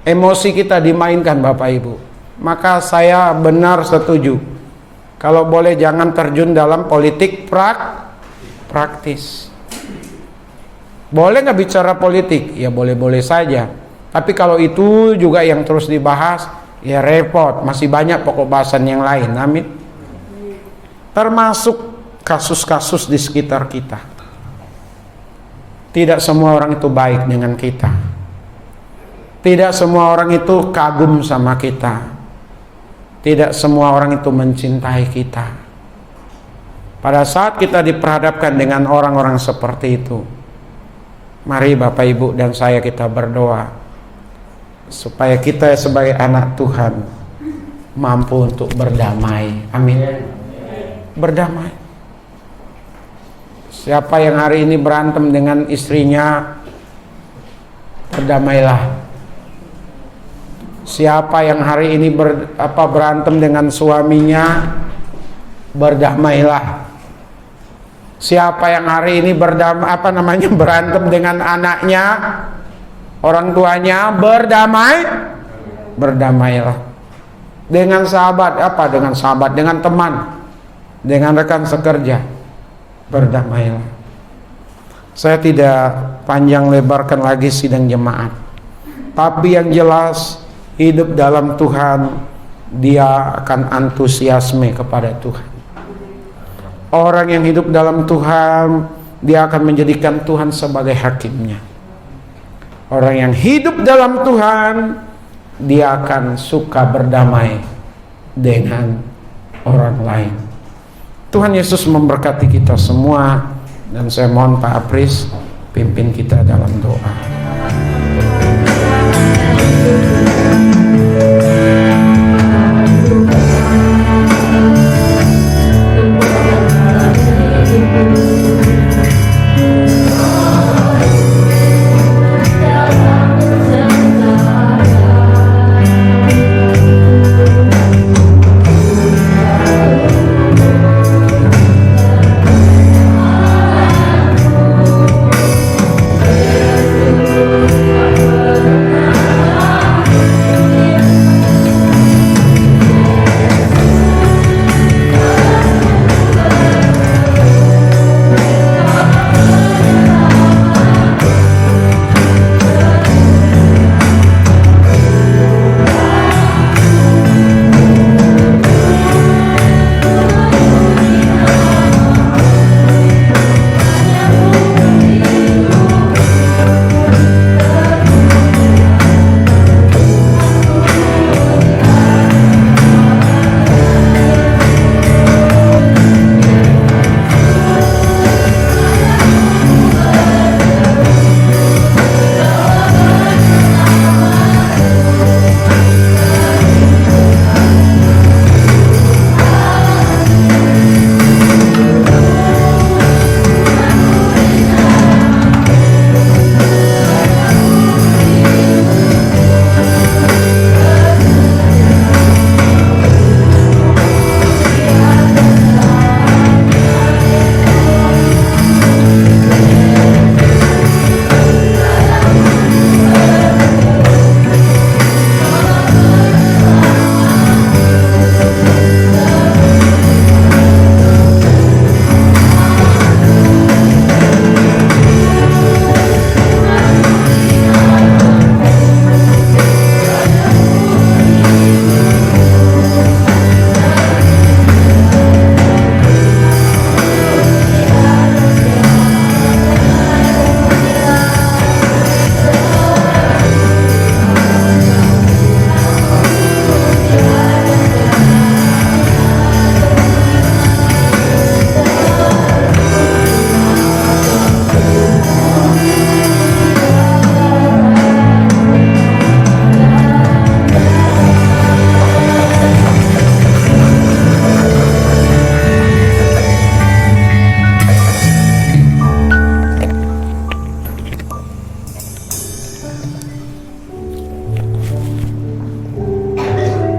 emosi kita dimainkan Bapak Ibu. Maka saya benar setuju, kalau boleh jangan terjun dalam politik praktis. Boleh nggak bicara politik? Ya boleh-boleh saja. Tapi kalau itu juga yang terus dibahas, ya repot. Masih banyak pokok bahasan yang lain. Amin. Termasuk kasus-kasus di sekitar kita. Tidak semua orang itu baik dengan kita. Tidak semua orang itu kagum sama kita. Tidak semua orang itu mencintai kita. Pada saat kita diperhadapkan dengan orang-orang seperti itu, mari Bapak Ibu dan saya kita berdoa supaya kita sebagai anak Tuhan mampu untuk berdamai. Amin. Berdamai. Siapa yang hari ini berantem dengan istrinya, berdamailah. Siapa yang hari ini berantem dengan suaminya, berdamailah. Siapa yang hari ini berantem dengan anaknya, orang tuanya, berdamailah. Dengan sahabat, dengan teman, dengan rekan sekerja, berdamailah. Saya tidak panjang lebarkan lagi sidang jemaat. Tapi yang jelas hidup dalam Tuhan, dia akan antusiasme kepada Tuhan. Orang yang hidup dalam Tuhan, dia akan menjadikan Tuhan sebagai hakimnya. Orang yang hidup dalam Tuhan, dia akan suka berdamai dengan orang lain. Tuhan Yesus memberkati kita semua, dan saya mohon Pak Apris pimpin kita dalam doa.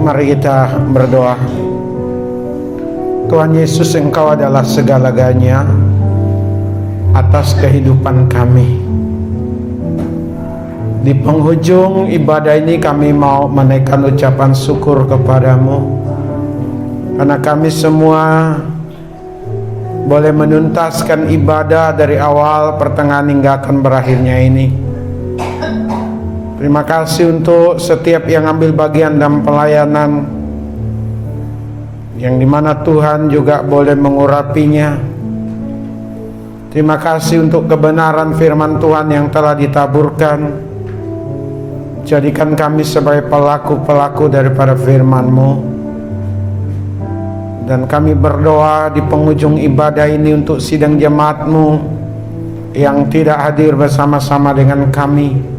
Mari kita berdoa. Tuhan Yesus, Engkau adalah segala-galanya atas kehidupan kami. Di penghujung ibadah ini kami mau menaikkan ucapan syukur kepadamu, karena kami semua boleh menuntaskan ibadah dari awal, pertengahan hingga akan berakhirnya ini. Terima kasih untuk setiap yang ambil bagian dalam pelayanan, yang dimana Tuhan juga boleh mengurapinya. Terima kasih untuk kebenaran firman Tuhan yang telah ditaburkan. Jadikan kami sebagai pelaku-pelaku daripada firman-Mu. Dan kami berdoa di penghujung ibadah ini untuk sidang jemaat-Mu yang tidak hadir bersama-sama dengan kami.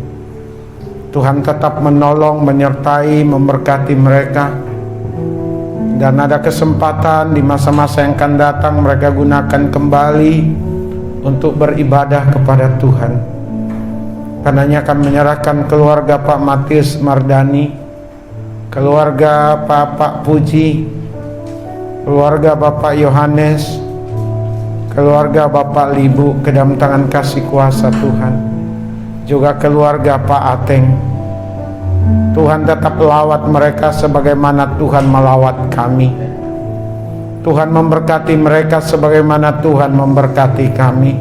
Tuhan tetap menolong, menyertai, memberkati mereka. Dan ada kesempatan di masa-masa yang akan datang mereka gunakan kembali untuk beribadah kepada Tuhan. Karenanya kami menyerahkan keluarga Pak Matius Mardani, keluarga Pak Puji, keluarga Bapak Yohanes, keluarga Bapak Libu ke dalam tangan kasih kuasa Tuhan. Juga keluarga Pak Ateng. Tuhan tetap lawat mereka sebagaimana Tuhan melawat kami. Tuhan memberkati mereka sebagaimana Tuhan memberkati kami.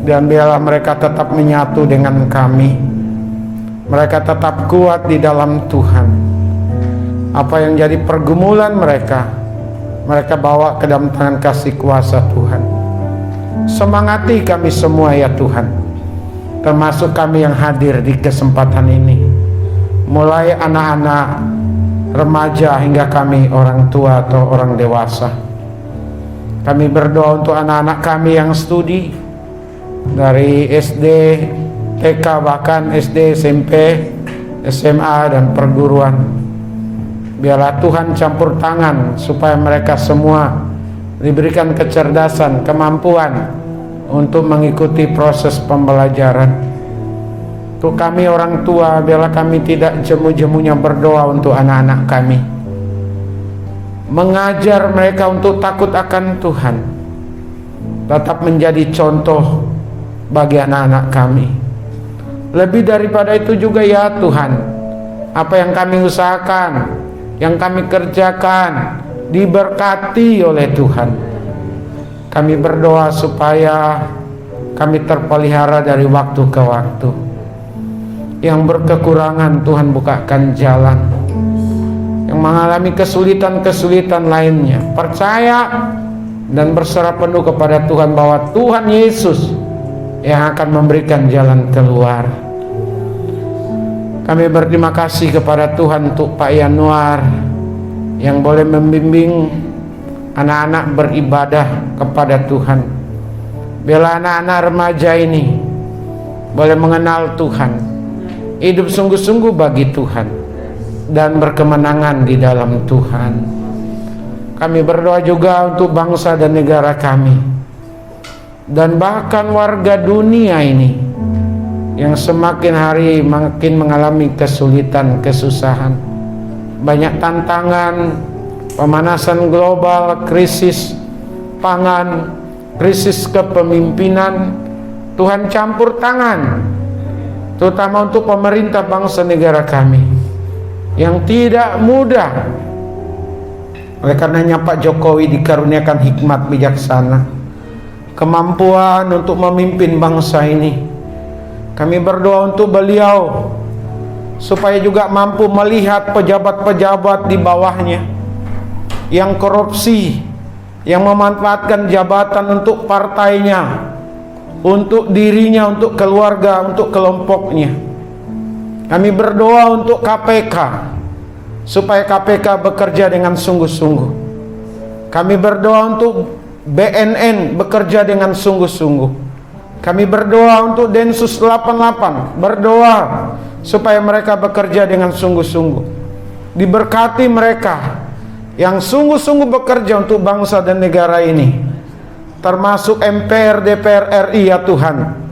Dan biarlah mereka tetap menyatu dengan kami. mereka tetap kuat di dalam Tuhan. Apa yang jadi pergumulan mereka bawa ke dalam tangan kasih kuasa Tuhan. Semangati kami semua ya Tuhan, termasuk kami yang hadir di kesempatan ini, mulai anak-anak, remaja hingga kami orang tua atau orang dewasa. Kami berdoa untuk anak-anak kami yang studi dari SD, TK, bahkan SD, SMP, SMA dan perguruan. Biarlah Tuhan campur tangan supaya mereka semua diberikan kecerdasan, kemampuan untuk mengikuti proses pembelajaran. Untuk kami orang tua, biarlah kami tidak jemu-jemunya berdoa untuk anak-anak kami, mengajar mereka untuk takut akan Tuhan, tetap menjadi contoh bagi anak-anak kami. Lebih daripada itu juga ya Tuhan, apa yang kami usahakan, yang kami kerjakan diberkati oleh Tuhan. Kami berdoa supaya kami terpelihara dari waktu ke waktu. Yang berkekurangan Tuhan bukakan jalan. Yang mengalami kesulitan-kesulitan lainnya, percaya dan berserah penuh kepada Tuhan bahwa Tuhan Yesus yang akan memberikan jalan keluar. Kami berterima kasih kepada Tuhan untuk Pak Yanuar yang boleh membimbing anak-anak beribadah kepada Tuhan. Biarlah anak-anak remaja ini boleh mengenal Tuhan, hidup sungguh-sungguh bagi Tuhan dan berkemenangan di dalam Tuhan. Kami berdoa juga untuk bangsa dan negara kami, dan bahkan warga dunia ini yang semakin hari makin mengalami kesulitan, kesusahan, banyak tantangan, pemanasan global, krisis pangan, krisis kepemimpinan. Tuhan campur tangan, terutama untuk pemerintah bangsa negara kami yang tidak mudah. Oleh karenanya Pak Jokowi dikaruniakan hikmat bijaksana, kemampuan untuk memimpin bangsa ini. Kami berdoa untuk beliau supaya juga mampu melihat pejabat-pejabat di bawahnya yang korupsi, yang memanfaatkan jabatan untuk partainya, untuk dirinya, untuk keluarga, untuk kelompoknya. Kami berdoa untuk KPK supaya KPK bekerja dengan sungguh-sungguh. Kami berdoa untuk BNN bekerja dengan sungguh-sungguh. Kami berdoa untuk Densus 88, berdoa supaya mereka bekerja dengan sungguh-sungguh. Diberkati mereka yang sungguh-sungguh bekerja untuk bangsa dan negara ini, termasuk MPR, DPR RI ya Tuhan,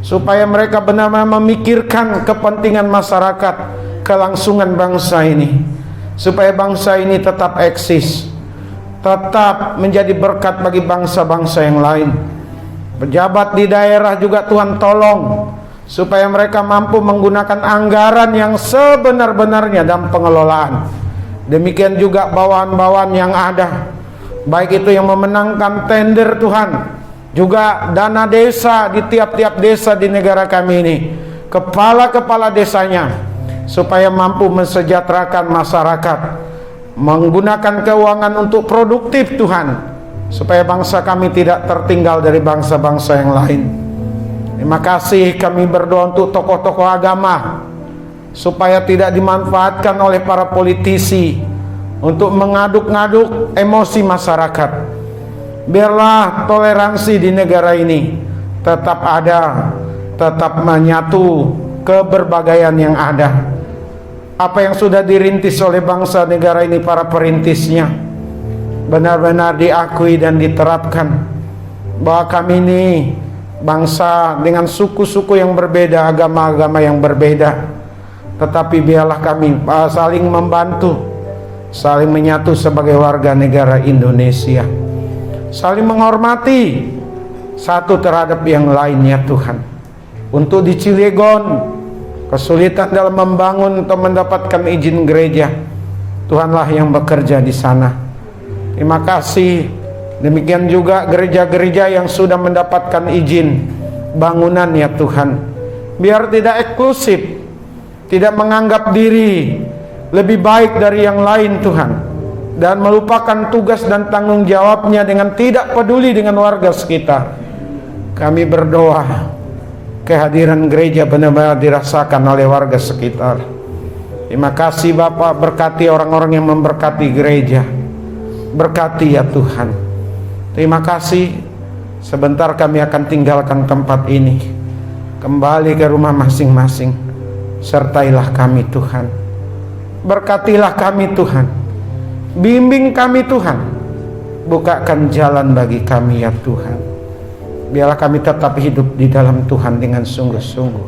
supaya mereka benar-benar memikirkan kepentingan masyarakat, kelangsungan bangsa ini, supaya bangsa ini tetap eksis, tetap menjadi berkat bagi bangsa-bangsa yang lain. Pejabat di daerah juga Tuhan tolong supaya mereka mampu menggunakan anggaran yang sebenar-benarnya dalam pengelolaan. Demikian juga bawahan-bawahan yang ada, baik itu yang memenangkan tender Tuhan, juga dana desa di tiap-tiap desa di negara kami ini, kepala-kepala desanya, supaya mampu mensejahterakan masyarakat, menggunakan keuangan untuk produktif Tuhan, supaya bangsa kami tidak tertinggal dari bangsa-bangsa yang lain. Terima kasih. Kami berdoa untuk tokoh-tokoh agama supaya tidak dimanfaatkan oleh para politisi untuk mengaduk-ngaduk emosi masyarakat. Biarlah toleransi di negara ini tetap ada, tetap menyatu keberbagaian yang ada. Apa yang sudah dirintis oleh bangsa negara ini, para perintisnya, benar-benar diakui dan diterapkan, bahwa kami ini bangsa dengan suku-suku yang berbeda, agama-agama yang berbeda, tetapi biarlah kami saling membantu, saling menyatu sebagai warga negara Indonesia, saling menghormati satu terhadap yang lainnya Tuhan. Untuk di Cilegon kesulitan dalam membangun atau mendapatkan izin gereja, Tuhanlah yang bekerja di sana. Terima kasih. Demikian juga gereja-gereja yang sudah mendapatkan izin bangunan ya Tuhan, biar tidak eksklusif, tidak menganggap diri lebih baik dari yang lain Tuhan, dan melupakan tugas dan tanggung jawabnya dengan tidak peduli dengan warga sekitar. Kami berdoa kehadiran gereja benar-benar dirasakan oleh warga sekitar. Terima kasih Bapak, berkati orang-orang yang memberkati gereja. Berkati ya Tuhan. Terima kasih. Sebentar kami akan tinggalkan tempat ini, kembali ke rumah masing-masing. Sertailah kami Tuhan. Berkatilah kami Tuhan. Bimbing kami Tuhan. Bukakan jalan bagi kami ya Tuhan. Biarlah kami tetap hidup di dalam Tuhan dengan sungguh-sungguh.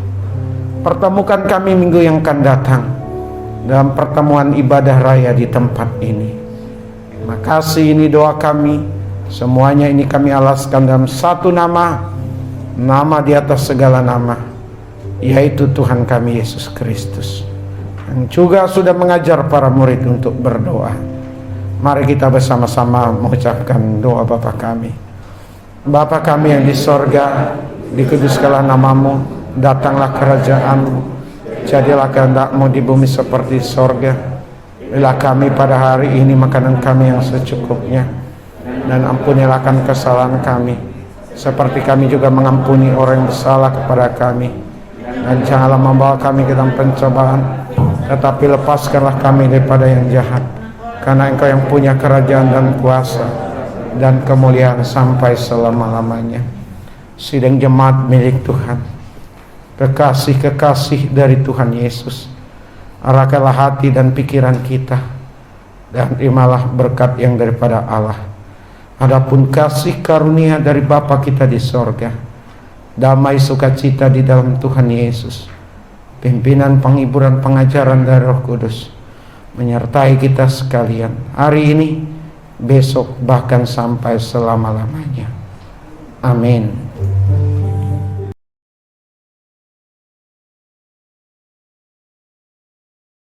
Pertemukan kami minggu yang akan datang dalam pertemuan ibadah raya di tempat ini. Terima kasih, ini doa kami. Semuanya ini kami alaskan dalam satu nama, nama di atas segala nama, yaitu Tuhan kami Yesus Kristus, yang juga sudah mengajar para murid untuk berdoa. Mari kita bersama-sama mengucapkan doa Bapa kami. Bapa kami yang di sorga, dikuduskanlah namamu, datanglah kerajaan-Mu, jadilah kehendak-Mu di bumi seperti di sorga. Berilah kami pada hari ini makanan kami yang secukupnya, dan ampunilah akan kesalahan kami, seperti kami juga mengampuni orang yang bersalah kepada kami. Dan janganlah membawa kami ke dalam pencobaan, tetapi lepaskanlah kami daripada yang jahat, karena Engkau yang punya kerajaan dan kuasa dan kemuliaan sampai selama-lamanya. Sidang jemaat milik Tuhan, kekasih-kekasih dari Tuhan Yesus, arahkanlah hati dan pikiran kita, dan terimalah berkat yang daripada Allah. Adapun kasih karunia dari Bapa kita di sorga, damai sukacita di dalam Tuhan Yesus, pimpinan penghiburan pengajaran dari Roh Kudus menyertai kita sekalian hari ini, besok, bahkan sampai selama-lamanya. Amin.